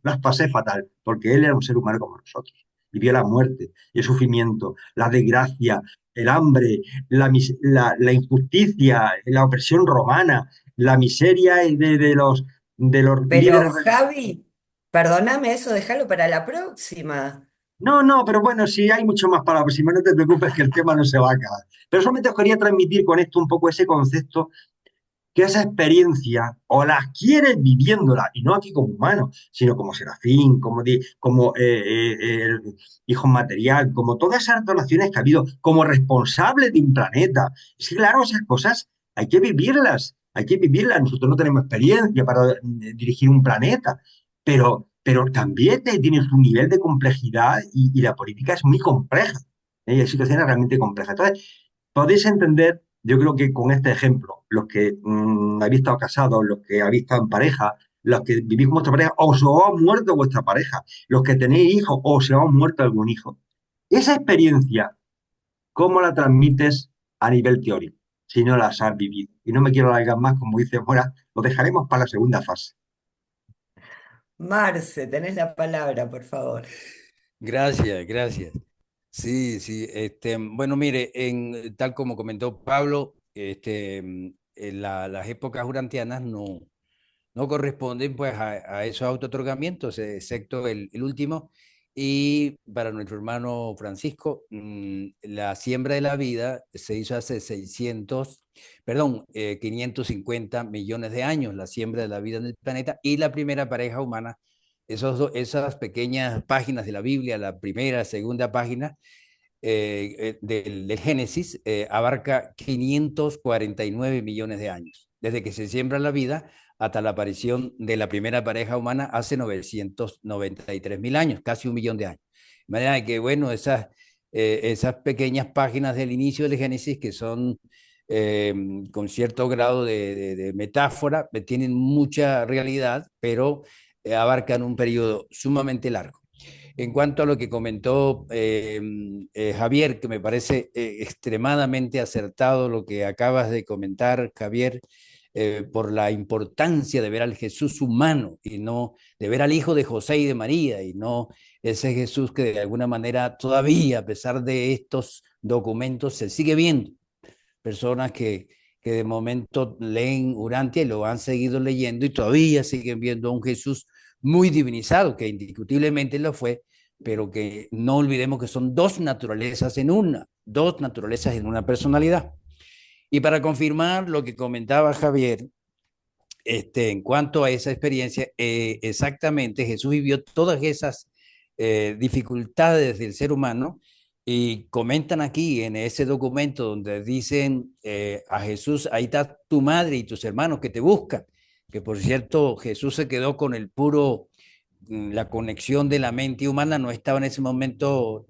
porque él era un ser humano como nosotros. Y vio la muerte, el sufrimiento, la desgracia, el hambre, la injusticia, la opresión romana, la miseria de los
Pero
líderes.
Javi, perdóname eso, déjalo para la próxima.
No, no, pero bueno, sí hay mucho más para la próxima, no te preocupes que el tema no se va a acabar. Pero solamente os quería transmitir con esto un poco ese concepto que esa experiencia o la quieres viviéndola, y no aquí como humano, sino como serafín, como el hijo material, como todas esas relaciones que ha habido, como responsable de un planeta. Es que, claro, esas cosas hay que vivirlas, hay que vivirlas. Nosotros no tenemos experiencia para dirigir un planeta, pero también tienes un nivel de complejidad y la política es muy compleja. Hay situaciones realmente complejas. Entonces, podéis entender, yo creo que con este ejemplo, los que habéis estado casados, los que habéis estado en pareja, los que vivís con vuestra pareja, o se os ha muerto vuestra pareja, los que tenéis hijos, o se os ha muerto algún hijo. Esa experiencia, ¿cómo la transmites a nivel teórico? Si no las has vivido. Y no me quiero alargar más, como dice Mora, lo dejaremos para la segunda fase.
Marce, tenés la palabra, por favor.
Gracias, gracias. Sí, sí. Bueno, mire, tal como comentó Pablo, las épocas urantianas no corresponden pues a esos autootorgamientos, excepto el último. Y para nuestro hermano Francisco, la siembra de la vida se hizo hace 550 millones de años, la siembra de la vida en el planeta, y la primera pareja humana, esas pequeñas páginas de la Biblia, la primera, segunda página del Génesis, abarca 549 millones de años, desde que se siembra la vida hasta la aparición de la primera pareja humana hace 993.000 años, casi 1 millón de años. De manera que, bueno, esas pequeñas páginas del inicio del Génesis, que son con cierto grado de metáfora, tienen mucha realidad, pero abarcan un periodo sumamente largo. En cuanto a lo que comentó Javier, que me parece extremadamente acertado lo que acabas de comentar, Javier, por la importancia de ver al Jesús humano y no de ver al hijo de José y de María y no ese Jesús que de alguna manera todavía, a pesar de estos documentos, se sigue viendo. Personas que de momento leen Urantia y lo han seguido leyendo y todavía siguen viendo a un Jesús muy divinizado, que indiscutiblemente lo fue, pero que no olvidemos que son dos naturalezas en una personalidad. Y para confirmar lo que comentaba Javier, en cuanto a esa experiencia, exactamente Jesús vivió todas esas dificultades del ser humano y comentan aquí en ese documento donde dicen a Jesús, ahí está tu madre y tus hermanos que te buscan, que por cierto Jesús se quedó con la conexión de la mente humana, no estaba en ese momento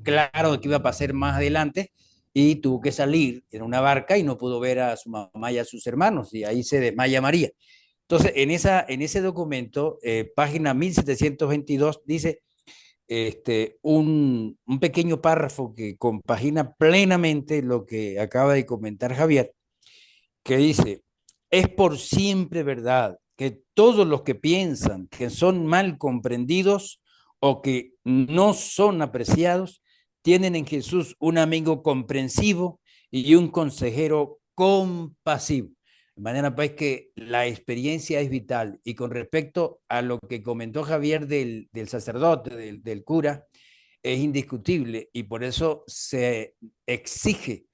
claro de qué iba a pasar más adelante y tuvo que salir en una barca y no pudo ver a su mamá y a sus hermanos y ahí se desmaya María. Entonces, en ese documento, página 1722, dice un pequeño párrafo que compagina plenamente lo que acaba de comentar Javier, que dice, es por siempre verdad que todos los que piensan que son mal comprendidos o que no son apreciados, tienen en Jesús un amigo comprensivo y un consejero compasivo. De manera pues que la experiencia es vital. Y con respecto a lo que comentó Javier del sacerdote, del cura, es indiscutible y por eso se exige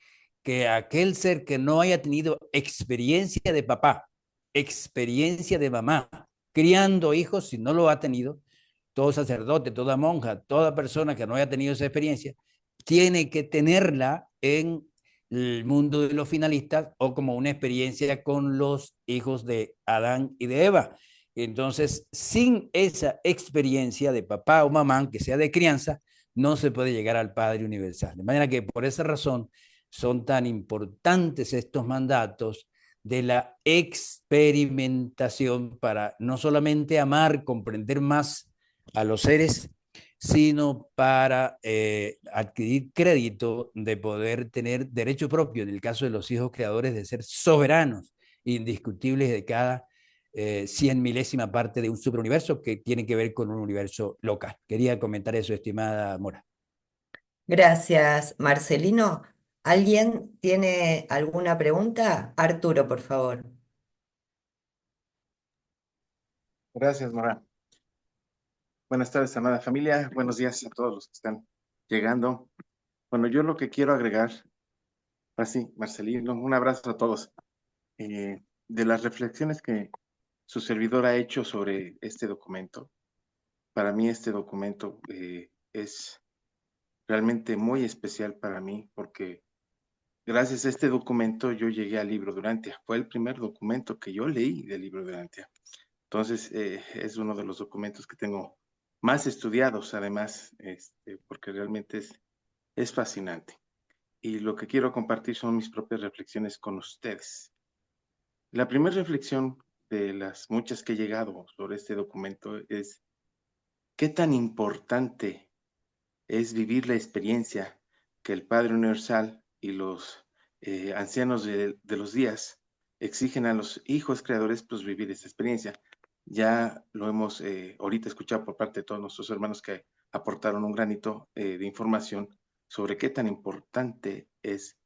que aquel ser que no haya tenido experiencia de papá, experiencia de mamá, criando hijos, si no lo ha tenido, todo sacerdote, toda monja, toda persona que no haya tenido esa experiencia, tiene que tenerla en el mundo de los finalistas o como una experiencia con los hijos de Adán y de Eva. Entonces, sin esa experiencia de papá o mamá, que sea de crianza, no se puede llegar al Padre Universal. De manera que por esa razón son tan importantes estos mandatos de la experimentación para no solamente amar, comprender más a los seres, sino para adquirir crédito de poder tener derecho propio, en el caso de los hijos creadores, de ser soberanos, indiscutibles de cada 100 milésima parte de un superuniverso que tiene que ver con un universo local. Quería comentar eso, estimada Mora.
Gracias, Marcelino. ¿Alguien tiene alguna pregunta? Arturo, por favor.
Gracias, Nora. Buenas tardes, amada familia. Buenos días a todos los que están llegando. Bueno, yo lo que quiero agregar, así, Marcelino, un abrazo a todos. De las reflexiones que su servidor ha hecho sobre este documento, para mí este documento es realmente muy especial para mí porque gracias a este documento yo llegué al libro de Urantia. Fue el primer documento que yo leí del libro de Urantia. Entonces, es uno de los documentos que tengo más estudiados, además, porque realmente es fascinante. Y lo que quiero compartir son mis propias reflexiones con ustedes. La primera reflexión de las muchas que he llegado sobre este documento es qué tan importante es vivir la experiencia que el Padre Universal y los ancianos de los días exigen a los hijos creadores, pues vivir esta experiencia. Ya lo hemos ahorita escuchado por parte de todos nuestros hermanos que aportaron un granito de información sobre qué tan importante es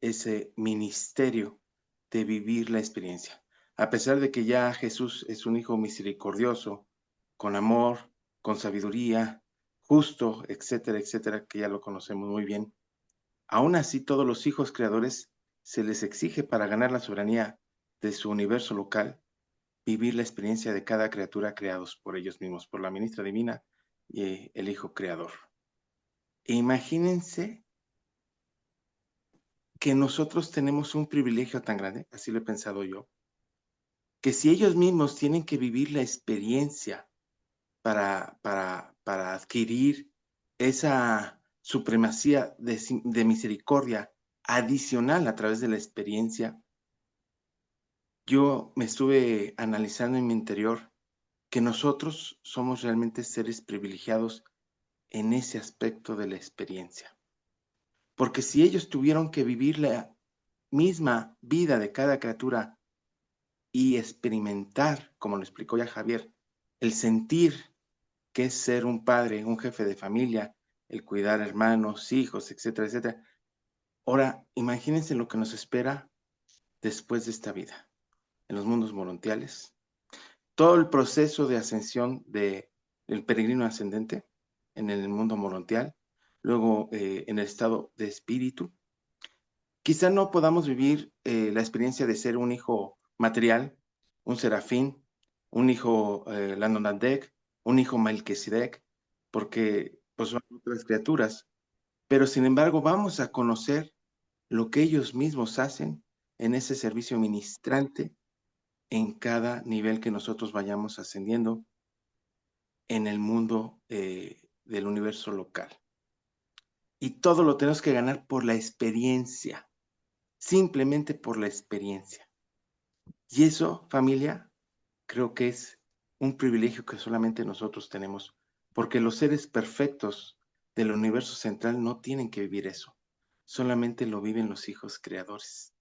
ese ministerio de vivir la experiencia. A pesar de que ya Jesús es un hijo misericordioso, con amor, con sabiduría, justo, etcétera, etcétera, que ya lo conocemos muy bien, aún así todos los hijos creadores se les exige para ganar la soberanía de su universo local vivir la experiencia de cada criatura creados por ellos mismos, por la ministra divina y el Hijo Creador. E imagínense que nosotros tenemos un privilegio tan grande, así lo he pensado yo, que si ellos mismos tienen que vivir la experiencia para adquirir esa supremacía de misericordia adicional a través de la experiencia, yo me estuve analizando en mi interior que nosotros somos realmente seres privilegiados en ese aspecto de la experiencia. Porque si ellos tuvieron que vivir la misma vida de cada criatura y experimentar, como lo explicó ya Javier, el sentir que es ser un padre, un jefe de familia, el cuidar hermanos, hijos, etcétera, etcétera. Ahora, imagínense lo que nos espera después de esta vida, en los mundos morontiales, todo el proceso de ascensión del peregrino ascendente en el mundo morontial, luego en el estado de espíritu. Quizá no podamos vivir la experiencia de ser un hijo material, un serafín, un hijo Landonadek, un hijo Melquisedec, porque pues, son otras criaturas, pero sin embargo vamos a conocer lo que ellos mismos hacen en ese servicio ministrante en cada nivel que nosotros vayamos ascendiendo en el mundo del universo local. Y todo lo tenemos que ganar por la experiencia, simplemente por la experiencia. Y eso, familia, creo que es un privilegio que solamente nosotros tenemos, porque los seres perfectos del universo central no tienen que vivir eso, solamente lo viven los hijos creadores.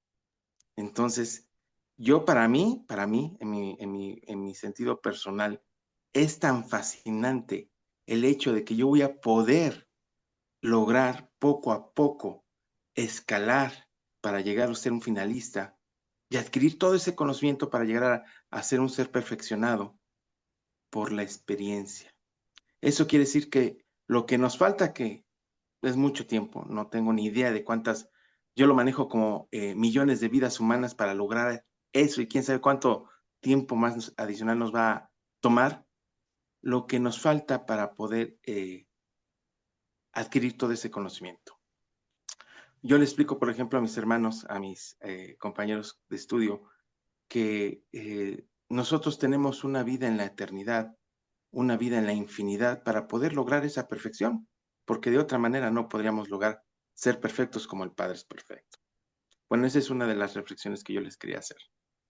Entonces, yo para mí, en mi sentido personal, es tan fascinante el hecho de que yo voy a poder lograr poco a poco escalar para llegar a ser un finalista y adquirir todo ese conocimiento para llegar a ser un ser perfeccionado por la experiencia. Eso quiere decir que lo que nos falta, que es mucho tiempo, no tengo ni idea de cuántas, yo lo manejo como millones de vidas humanas para lograr eso y quién sabe cuánto tiempo más adicional nos va a tomar, lo que nos falta para poder adquirir todo ese conocimiento. Yo le explico, por ejemplo, a mis hermanos, a mis compañeros de estudio, que nosotros tenemos una vida en la eternidad, una vida en la infinidad para poder lograr esa perfección, porque de otra manera no podríamos lograr ser perfectos como el Padre es perfecto. Bueno, esa es una de las reflexiones que yo les quería hacer.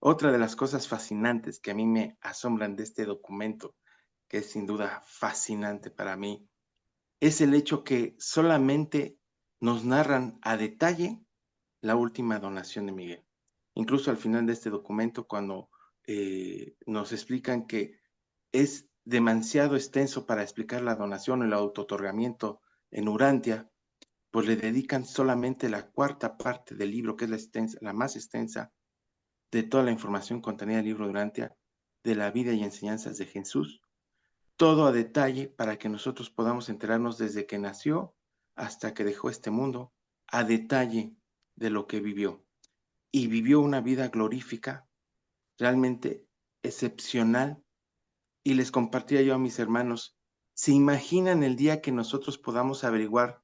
Otra de las cosas fascinantes que a mí me asombran de este documento, que es sin duda fascinante para mí, es el hecho que solamente nos narran a detalle la última donación de Miguel. Incluso al final de este documento, cuando nos explican que es demasiado extenso para explicar la donación o el autootorgamiento en Urantia, pues le dedican solamente la cuarta parte del libro, que es la más extensa de toda la información contenida en el libro de Urantia, de la vida y enseñanzas de Jesús, todo a detalle para que nosotros podamos enterarnos desde que nació hasta que dejó este mundo, a detalle de lo que vivió. Y vivió una vida glorífica, realmente excepcional. Y les compartía yo a mis hermanos, ¿se imaginan el día que nosotros podamos averiguar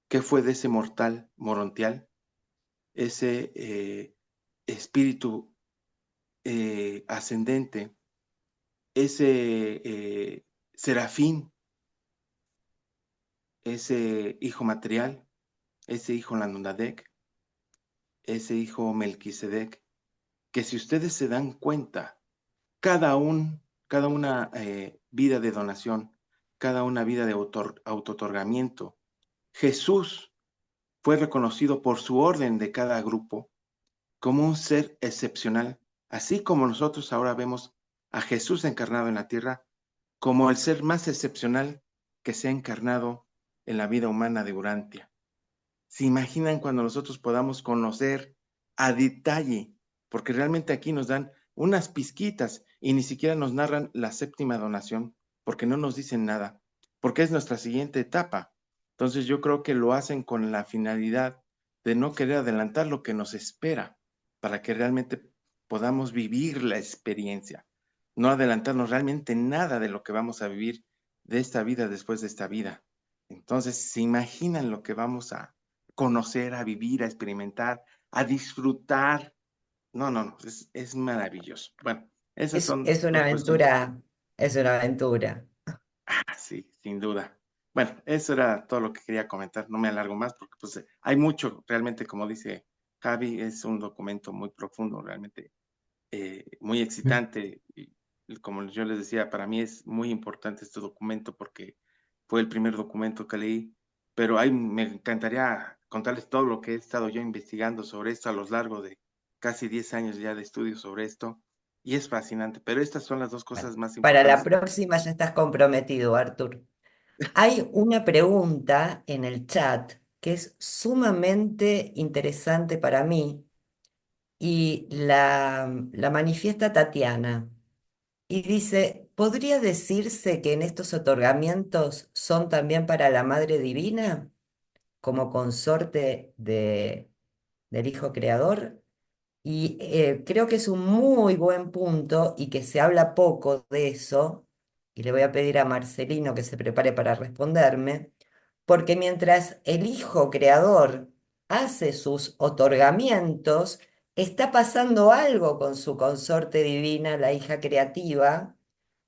qué fue de ese mortal morontial? Ese espíritu ascendente, ese serafín, ese hijo material, ese hijo Landonadek, ese hijo Melquisedec, que si ustedes se dan cuenta, cada una vida de donación, cada una vida de autootorgamiento, Jesús fue reconocido por su orden de cada grupo como un ser excepcional, así como nosotros ahora vemos a Jesús encarnado en la tierra como el ser más excepcional que se ha encarnado en la vida humana de Urantia. ¿Se imaginan cuando nosotros podamos conocer a detalle? Porque realmente aquí nos dan unas pizquitas y ni siquiera nos narran la séptima donación, porque no nos dicen nada, porque es nuestra siguiente etapa. Entonces yo creo que lo hacen con la finalidad de no querer adelantar lo que nos espera, para que realmente podamos vivir la experiencia, no adelantarnos realmente nada de lo que vamos a vivir de esta vida después de esta vida. Entonces, ¿se imaginan lo que vamos a conocer, a vivir, a experimentar, a disfrutar? No, no, no, es maravilloso. Bueno, esas son
Es una
dos cuestiones.
aventura, es una aventura.
Sí, sin duda. Bueno, eso era todo lo que quería comentar. No me alargo más porque pues hay mucho, realmente, como dice Javi, es un documento muy profundo, realmente muy excitante. Y como yo les decía, para mí es muy importante este documento porque fue el primer documento que leí, pero ahí me encantaría contarles todo lo que he estado yo investigando sobre esto a lo largo de casi 10 años ya de estudio sobre esto, y es fascinante, pero estas son las dos
Bueno,
cosas más
para la
importantes.
próxima ya estás comprometido, Artur. Hay una pregunta en el chat que es sumamente interesante para mí y la manifiesta Tatiana. Y dice, ¿podría decirse que en estos otorgamientos son también para la Madre Divina como consorte del Hijo Creador? Y creo que es un muy buen punto y que se habla poco de eso. Y le voy a pedir a Marcelino que se prepare para responderme, porque mientras el Hijo Creador hace sus otorgamientos, está pasando algo con su consorte divina, la hija creativa,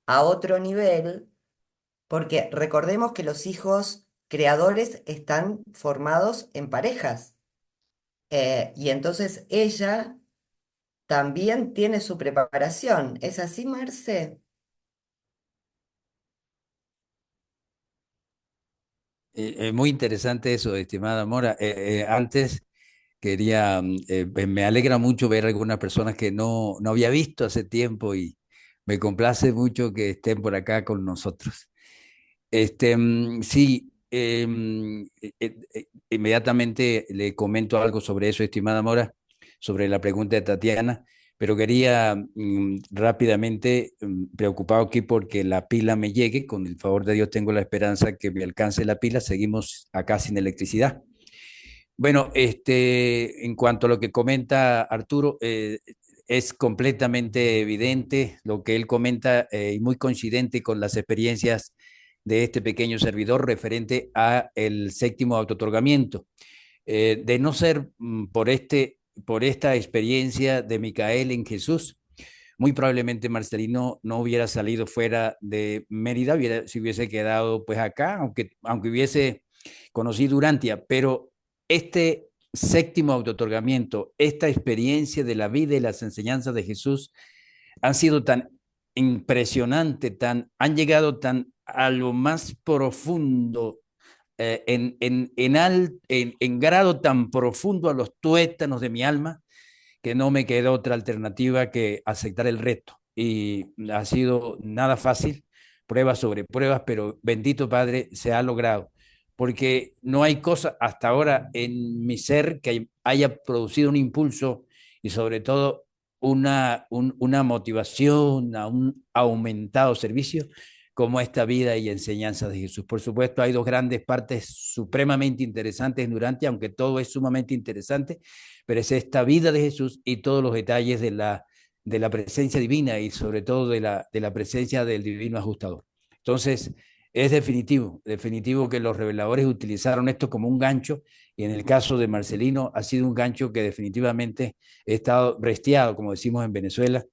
a otro nivel, porque recordemos que los hijos creadores están formados en parejas. Y entonces ella también tiene su preparación. ¿Es así, Marce?
Muy interesante eso, estimada Mora. Antes quería, me alegra mucho ver algunas personas que no había visto hace tiempo y me complace mucho que estén por acá con nosotros. Sí, inmediatamente le comento algo sobre eso, estimada Mora, sobre la pregunta de Tatiana, pero quería rápidamente, preocupado aquí porque la pila me llegue, con el favor de Dios tengo la esperanza que me alcance la pila, seguimos acá sin electricidad. Bueno, en cuanto a lo que comenta Arturo, es completamente evidente lo que él comenta y muy coincidente con las experiencias de este pequeño servidor referente a el séptimo autootorgamiento. De no ser por esta experiencia de Micael en Jesús, muy probablemente Marcelino no hubiera salido fuera de Mérida, se hubiese quedado pues acá, aunque hubiese conocido Urantia, pero este séptimo autootorgamiento, esta experiencia de la vida y las enseñanzas de Jesús han sido tan impresionantes, han llegado tan a lo más profundo, en grado tan profundo a los tuétanos de mi alma, que no me quedó otra alternativa que aceptar el reto. Y ha sido nada fácil, pruebas sobre pruebas, pero bendito Padre, se ha logrado. Porque no hay cosa hasta ahora en mi ser que haya producido un impulso y sobre todo una motivación a un aumentado servicio como esta vida y enseñanza de Jesús. Por supuesto, hay dos grandes partes supremamente interesantes durante, aunque todo es sumamente interesante, pero es esta vida de Jesús y todos los detalles de la presencia divina y sobre todo de la presencia del divino ajustador. Entonces, es definitivo que los reveladores utilizaron esto como un gancho y en el caso de Marcelino ha sido un gancho que definitivamente he estado bresteado, como decimos en Venezuela,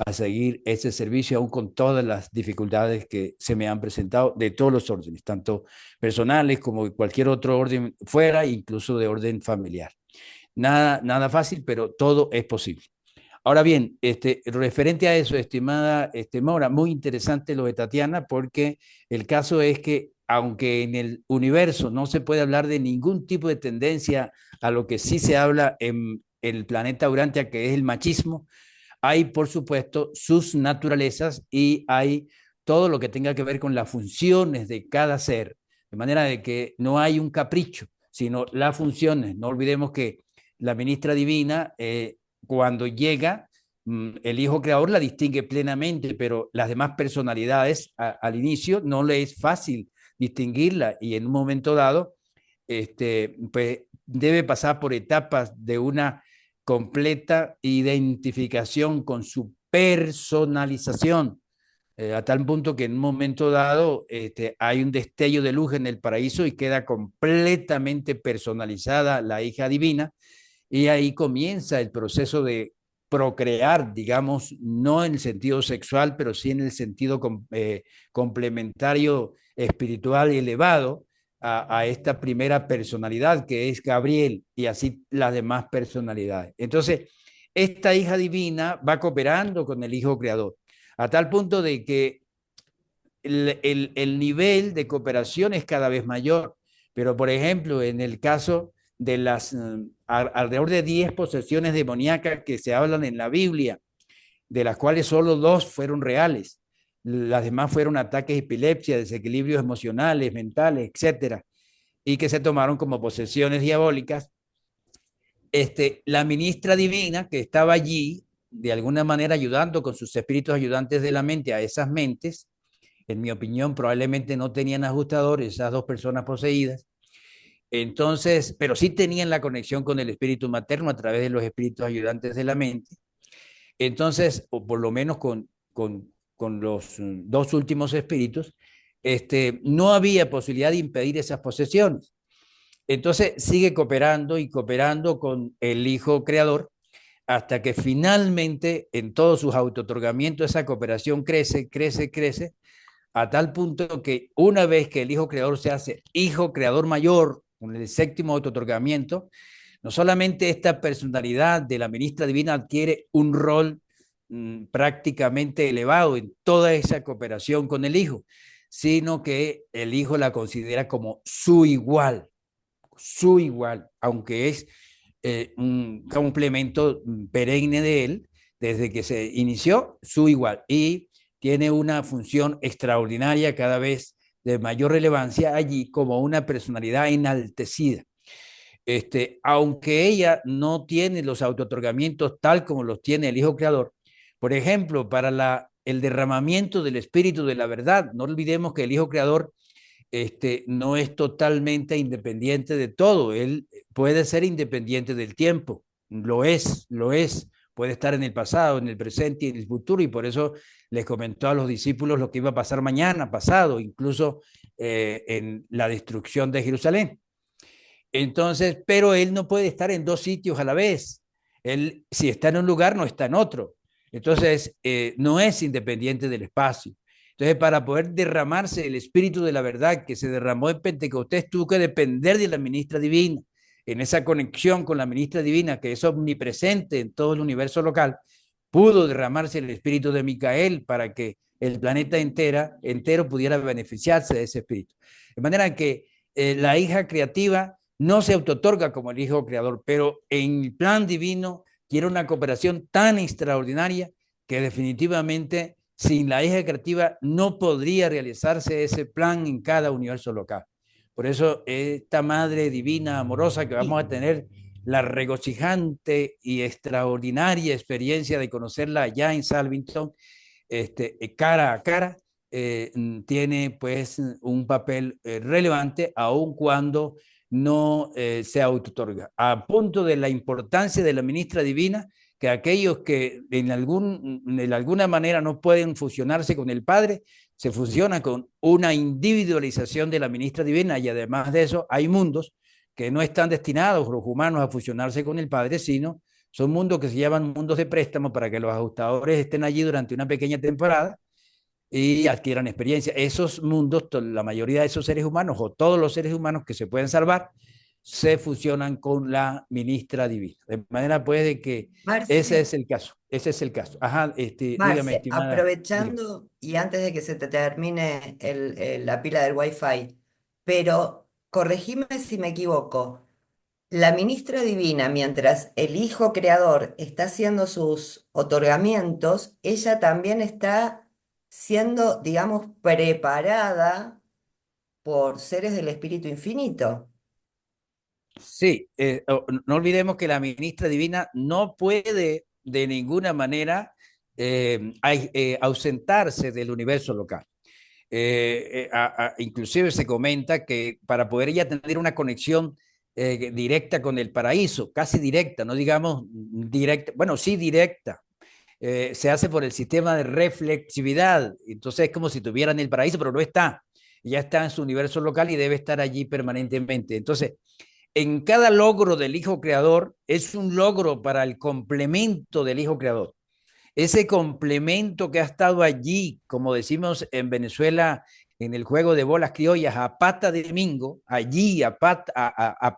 a seguir ese servicio aún con todas las dificultades que se me han presentado de todos los órdenes, tanto personales como de cualquier otro orden fuera, incluso de orden familiar. Nada fácil, pero todo es posible. Ahora bien, referente a eso, estimada Mora, muy interesante lo de Tatiana, porque el caso es que, aunque en el universo no se puede hablar de ningún tipo de tendencia a lo que sí se habla en el planeta Urantia, que es el machismo, hay, por supuesto, sus naturalezas y hay todo lo que tenga que ver con las funciones de cada ser, de manera de que no hay un capricho, sino las funciones. No olvidemos que la ministra divina, cuando llega, el Hijo Creador la distingue plenamente, pero las demás personalidades al inicio no le es fácil distinguirla y en un momento dado pues debe pasar por etapas de una completa identificación con su personalización, a tal punto que en un momento dado hay un destello de luz en el paraíso y queda completamente personalizada la hija divina, y ahí comienza el proceso de procrear, digamos, no en el sentido sexual, pero sí en el sentido complementario espiritual y elevado a esta primera personalidad que es Gabriel y así las demás personalidades. Entonces, esta hija divina va cooperando con el Hijo Creador, a tal punto de que el nivel de cooperación es cada vez mayor. Pero, por ejemplo, en el caso de las alrededor de 10 posesiones demoníacas que se hablan en la Biblia, de las cuales solo 2 fueron reales, las demás fueron ataques de epilepsia, desequilibrios emocionales, mentales, etcétera, y que se tomaron como posesiones diabólicas. La ministra divina que estaba allí, de alguna manera ayudando con sus espíritus ayudantes de la mente a esas mentes, en mi opinión, probablemente no tenían ajustadores esas 2 personas poseídas. Entonces, pero sí tenían la conexión con el espíritu materno a través de los espíritus ayudantes de la mente. Entonces, o por lo menos con los 2 últimos espíritus, no había posibilidad de impedir esas posesiones. Entonces, sigue cooperando y cooperando con el Hijo Creador hasta que finalmente en todos sus autootorgamientos esa cooperación crece, crece, crece, a tal punto que una vez que el Hijo Creador se hace Hijo Creador Mayor, con el 7º autootorgamiento, no solamente esta personalidad de la ministra divina adquiere un rol prácticamente elevado en toda esa cooperación con el Hijo, sino que el Hijo la considera como su igual, aunque es un complemento perenne de él desde que se inició, su igual. Y tiene una función extraordinaria cada vez de mayor relevancia allí como una personalidad enaltecida. Aunque ella no tiene los autootorgamientos tal como los tiene el Hijo Creador, por ejemplo, para el derramamiento del Espíritu de la verdad, no olvidemos que el Hijo Creador no es totalmente independiente de todo, él puede ser independiente del tiempo, lo es, puede estar en el pasado, en el presente y en el futuro, y por eso les comentó a los discípulos lo que iba a pasar mañana, pasado, incluso en la destrucción de Jerusalén. Entonces, pero él no puede estar en 2 sitios a la vez. Él, si está en un lugar, no está en otro. Entonces, no es independiente del espacio. Entonces, para poder derramarse el espíritu de la verdad que se derramó en Pentecostés, tuvo que depender de la ministra divina. En esa conexión con la ministra divina, que es omnipresente en todo el universo local, pudo derramarse el espíritu de Micael para que el planeta entero pudiera beneficiarse de ese espíritu. De manera que la hija creativa no se autotorga como el Hijo Creador, pero en el plan divino quiere una cooperación tan extraordinaria que definitivamente sin la hija creativa no podría realizarse ese plan en cada universo local. Por eso esta Madre Divina, amorosa, que vamos a tener la regocijante y extraordinaria experiencia de conocerla allá en Salvington, cara a cara, tiene pues un papel relevante, aun cuando no se autotorga, a punto de la importancia de la ministra divina, que aquellos que de alguna manera no pueden fusionarse con el Padre, se fusionan con una individualización de la ministra divina, y además de eso hay mundos que no están destinados los humanos a fusionarse con el Padre, sino son mundos que se llaman mundos de préstamo para que los ajustadores estén allí durante una pequeña temporada y adquieran experiencia. Esos mundos, la mayoría de esos seres humanos o todos los seres humanos que se pueden salvar, se fusionan con la ministra divina. De manera pues de que
Marce,
ese es el caso, ese es el caso. Ajá, dígame,
Marce,
estimada. Dígame.
aprovechando y antes de que se te termine la pila del Wi-Fi, pero corregime si me equivoco. La ministra divina, mientras el hijo creador está haciendo sus otorgamientos, ella también está siendo, digamos, preparada por seres del Espíritu Infinito.
Sí, no olvidemos que la ministra divina no puede de ninguna manera ausentarse del universo local. Inclusive se comenta que para poder ella tener una conexión directa con el paraíso, casi directa, no digamos directa, bueno, sí directa, se hace por el sistema de reflexividad. Entonces es como si tuviera en el paraíso, pero no está. Ya está en su universo local y debe estar allí permanentemente. Entonces, en cada logro del Hijo Creador es un logro para el complemento del Hijo Creador. Ese complemento que ha estado allí, como decimos en Venezuela, en el juego de bolas criollas, a pata de mingo, allí a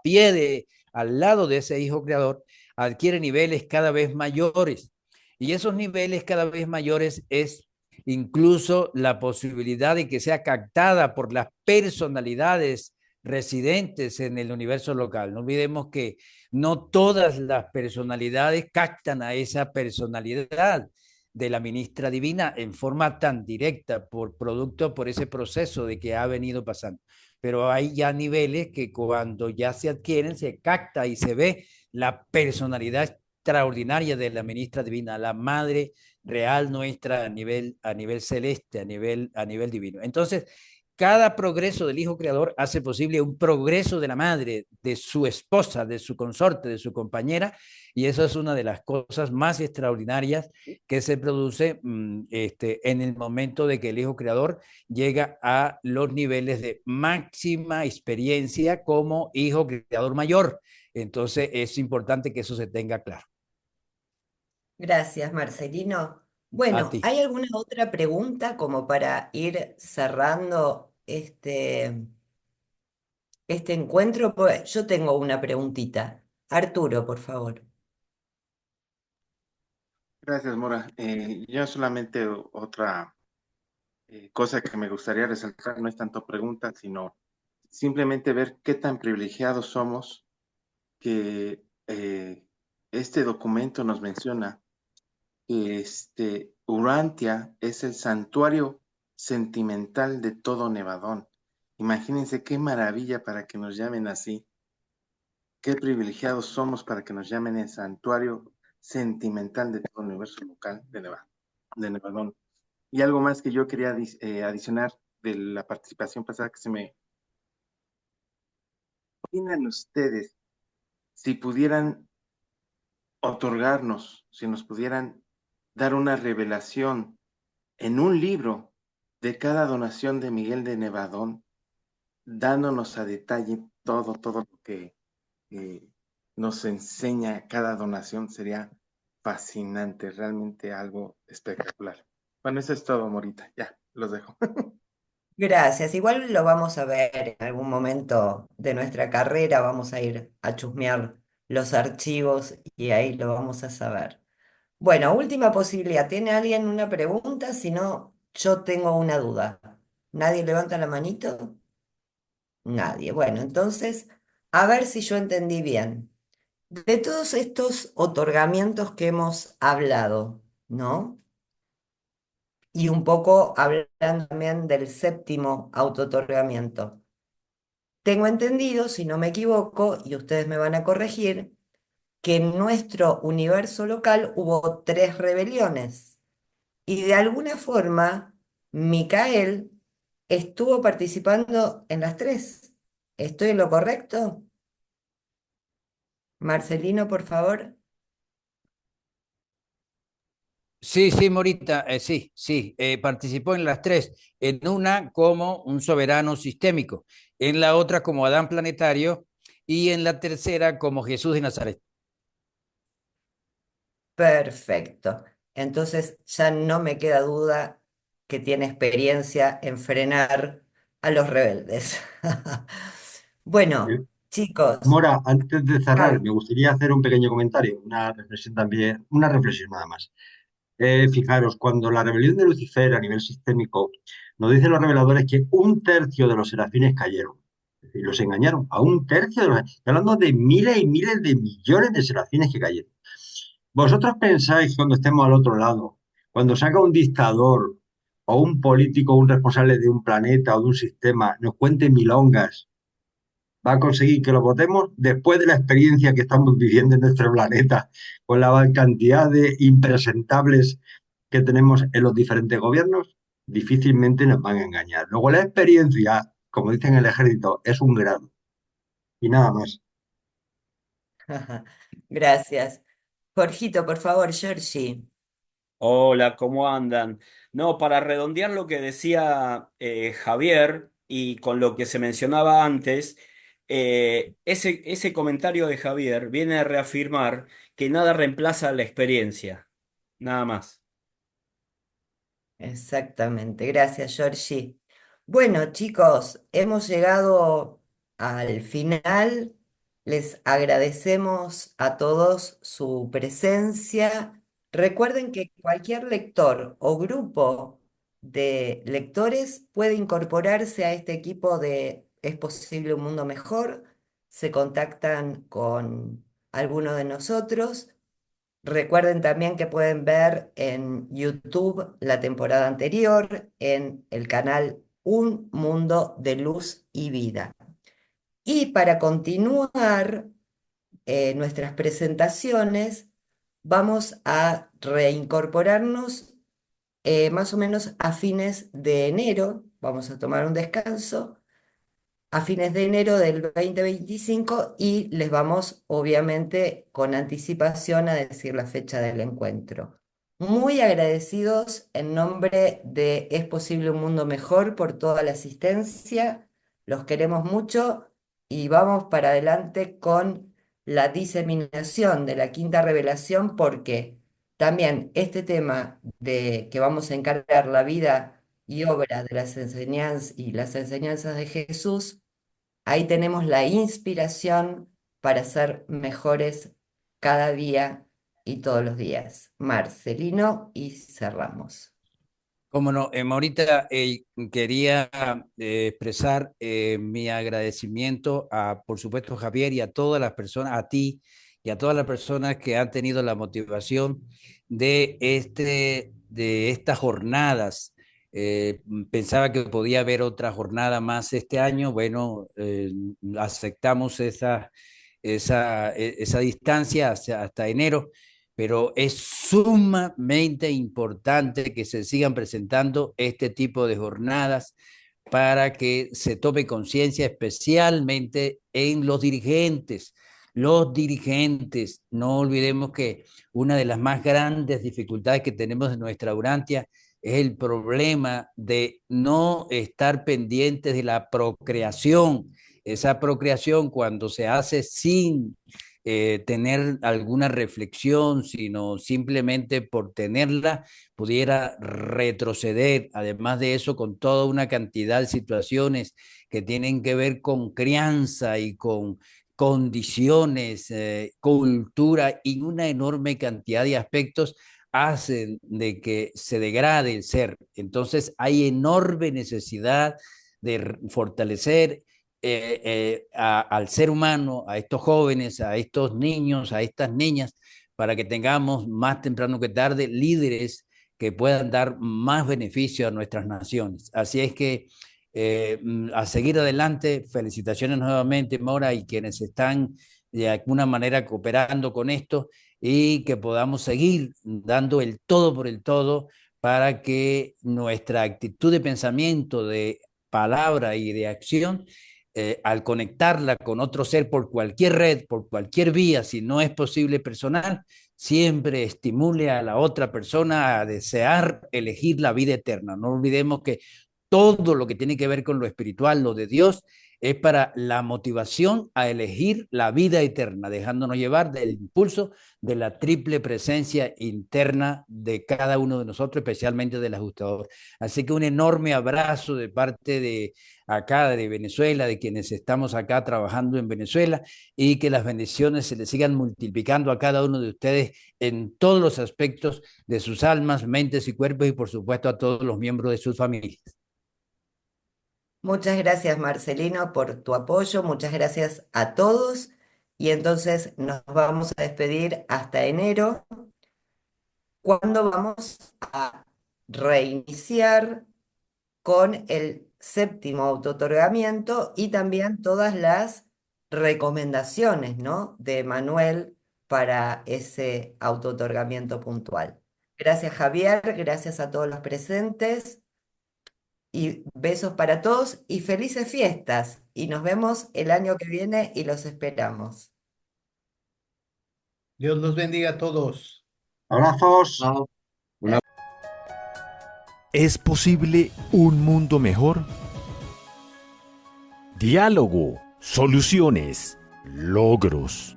pie al lado de ese Hijo Creador, adquiere niveles cada vez mayores. Y esos niveles cada vez mayores es incluso la posibilidad de que sea captada por las personalidades residentes en el universo local. No olvidemos que no todas las personalidades captan a esa personalidad de la ministra divina en forma tan directa por ese proceso de que ha venido pasando. Pero hay ya niveles que cuando ya se adquieren se capta y se ve la personalidad extraordinaria de la ministra divina, la madre real nuestra a nivel celeste, a nivel divino. Entonces, cada progreso del Hijo Creador hace posible un progreso de la madre, de su esposa, de su consorte, de su compañera, y eso es una de las cosas más extraordinarias que se produce en el momento de que el Hijo Creador llega a los niveles de máxima experiencia como Hijo Creador mayor. Entonces es importante que eso se tenga claro.
Gracias, Marcelino.
A
Bueno,
ti.
¿hay alguna otra pregunta como para ir cerrando este encuentro? Pues yo tengo una preguntita. Arturo, por favor.
Gracias, Mora. Yo solamente otra cosa que me gustaría resaltar, no es tanto pregunta, sino simplemente ver qué tan privilegiados somos que este documento nos menciona que Urantia es el santuario sentimental de todo Nevadón. Imagínense qué maravilla para que nos llamen así. Qué privilegiados somos para que nos llamen el santuario sentimental de todo el universo local de Nevadón. Y algo más que yo quería adicionar de la participación pasada que se me... ¿Opinan ustedes si pudieran otorgarnos, si nos pudieran dar una revelación en un libro de cada donación de Miguel de Nevadón, dándonos a detalle todo lo que nos enseña cada donación? Sería fascinante, realmente algo espectacular. Bueno, eso es todo, Morita. Ya, los dejo.
Gracias. Igual lo vamos a ver en algún momento de nuestra carrera. Vamos a ir a chusmear los archivos y ahí lo vamos a saber. Bueno, última posibilidad. ¿Tiene alguien una pregunta? Si no, yo tengo una duda. ¿Nadie levanta la manito? Nadie. Bueno, entonces, a ver si yo entendí bien. De todos estos otorgamientos que hemos hablado, ¿no? Y un poco hablando también del séptimo autootorgamiento. Tengo entendido, si no me equivoco, y ustedes me van a corregir, que en nuestro universo local hubo tres rebeliones. Y de alguna forma, Micael estuvo participando en las tres. ¿Estoy en lo correcto? Marcelino, por favor.
Sí, sí, Morita, sí, participó en las tres, en una como un soberano sistémico, en la otra como Adán planetario y en la tercera como Jesús de Nazaret.
Perfecto. Entonces ya no me queda duda que tiene experiencia en frenar a los rebeldes.
Eh,
Bueno, chicos,
Mora, antes de cerrar,
Javi,
me gustaría hacer un pequeño comentario, una reflexión también, una reflexión nada más. Fijaros, cuando la rebelión de Lucifer a nivel sistémico, nos dicen los reveladores que un tercio de los serafines cayeron. Y los engañaron a un tercio de los... Estoy hablando de miles y miles de millones de serafines que cayeron. ¿Vosotros pensáis cuando estemos al otro lado, cuando salga un dictador o un político, un responsable de un planeta o de un sistema, nos cuente milongas, va a conseguir que lo votemos después de la experiencia que estamos viviendo en nuestro planeta, con la cantidad de impresentables que tenemos en los diferentes gobiernos? Difícilmente nos van a engañar. Luego la experiencia, como dicen en el ejército, es un grado y nada más.
Gracias. Jorgito, por favor, Georgie.
Hola, ¿cómo andan? No, para redondear lo que decía Javier y con lo que se mencionaba antes, ese comentario de Javier viene a reafirmar que nada reemplaza la experiencia, nada más.
Exactamente, gracias, Georgie. Bueno, chicos, hemos llegado al final. Les agradecemos a todos su presencia. Recuerden que cualquier lector o grupo de lectores puede incorporarse a este equipo de Es posible un mundo mejor. Se contactan con alguno de nosotros. Recuerden también que pueden ver en YouTube la temporada anterior en el canal Un Mundo de Luz y Vida. Y para continuar nuestras presentaciones, vamos a reincorporarnos más o menos a fines de enero. Vamos a tomar un descanso a fines de enero del 2025 y les vamos, obviamente, con anticipación a decir la fecha del encuentro. Muy agradecidos en nombre de Es posible un mundo mejor por toda la asistencia. Los queremos mucho y vamos para adelante con la diseminación de la quinta revelación porque también este tema de que vamos a encargar la vida y obra de las enseñanzas y las enseñanzas de Jesús. Ahí tenemos la inspiración para ser mejores cada día y todos los días. Marcelino, y cerramos.
Como no, Maurita, quería expresar mi agradecimiento a, por supuesto, Javier y a todas las personas, a ti y a todas las personas que han tenido la motivación de estas jornadas. Pensaba que podía haber otra jornada más este año. Bueno, aceptamos esa distancia hasta enero, pero es sumamente importante que se sigan presentando este tipo de jornadas para que se tome conciencia especialmente en los dirigentes. Los dirigentes, no olvidemos que una de las más grandes dificultades que tenemos en nuestra Urantia es el problema de no estar pendientes de la procreación. Esa procreación cuando se hace sin tener alguna reflexión, sino simplemente por tenerla, pudiera retroceder. Además de eso, con toda una cantidad de situaciones que tienen que ver con crianza y con condiciones, cultura y una enorme cantidad de aspectos hacen de que se degrade el ser. Entonces hay enorme necesidad de fortalecer al ser humano, a estos jóvenes, a estos niños, a estas niñas, para que tengamos más temprano que tarde líderes que puedan dar más beneficio a nuestras naciones. Así es que a seguir adelante, felicitaciones nuevamente, Mora, y quienes están de alguna manera cooperando con esto y que podamos seguir dando el todo por el todo para que nuestra actitud de pensamiento, de palabra y de acción al conectarla con otro ser por cualquier red, por cualquier vía, si no es posible personal, siempre estimule a la otra persona a desear elegir la vida eterna. No olvidemos que todo lo que tiene que ver con lo espiritual, lo de Dios, es para la motivación a elegir la vida eterna, dejándonos llevar del impulso de la triple presencia interna de cada uno de nosotros, especialmente del ajustador. Así que un enorme abrazo de parte de acá, de Venezuela, de quienes estamos acá trabajando en Venezuela, y que las bendiciones se les sigan multiplicando a cada uno de ustedes en todos los aspectos de sus almas, mentes y cuerpos, y por supuesto a todos los miembros de sus familias.
Muchas gracias, Marcelino, por tu apoyo. Muchas gracias a todos. Y entonces nos vamos a despedir hasta enero, cuando vamos a reiniciar con el séptimo autootorgamiento y también todas las recomendaciones, ¿no?, de Manuel para ese autootorgamiento puntual. Gracias, Javier, gracias a todos los presentes y besos para todos y felices fiestas. Y nos vemos el año que viene y los esperamos.
Dios los bendiga a todos.
Abrazos.
¿Es posible un mundo mejor? Diálogo, soluciones, logros.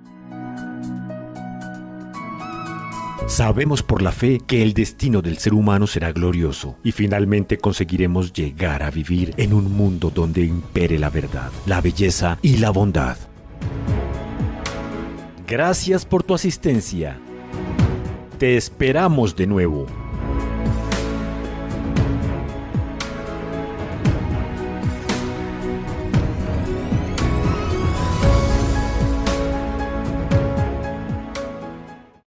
Sabemos por la fe que el destino del ser humano será glorioso y finalmente conseguiremos llegar a vivir en un mundo donde impere la verdad, la belleza y la bondad. Gracias por tu asistencia. Te esperamos de nuevo.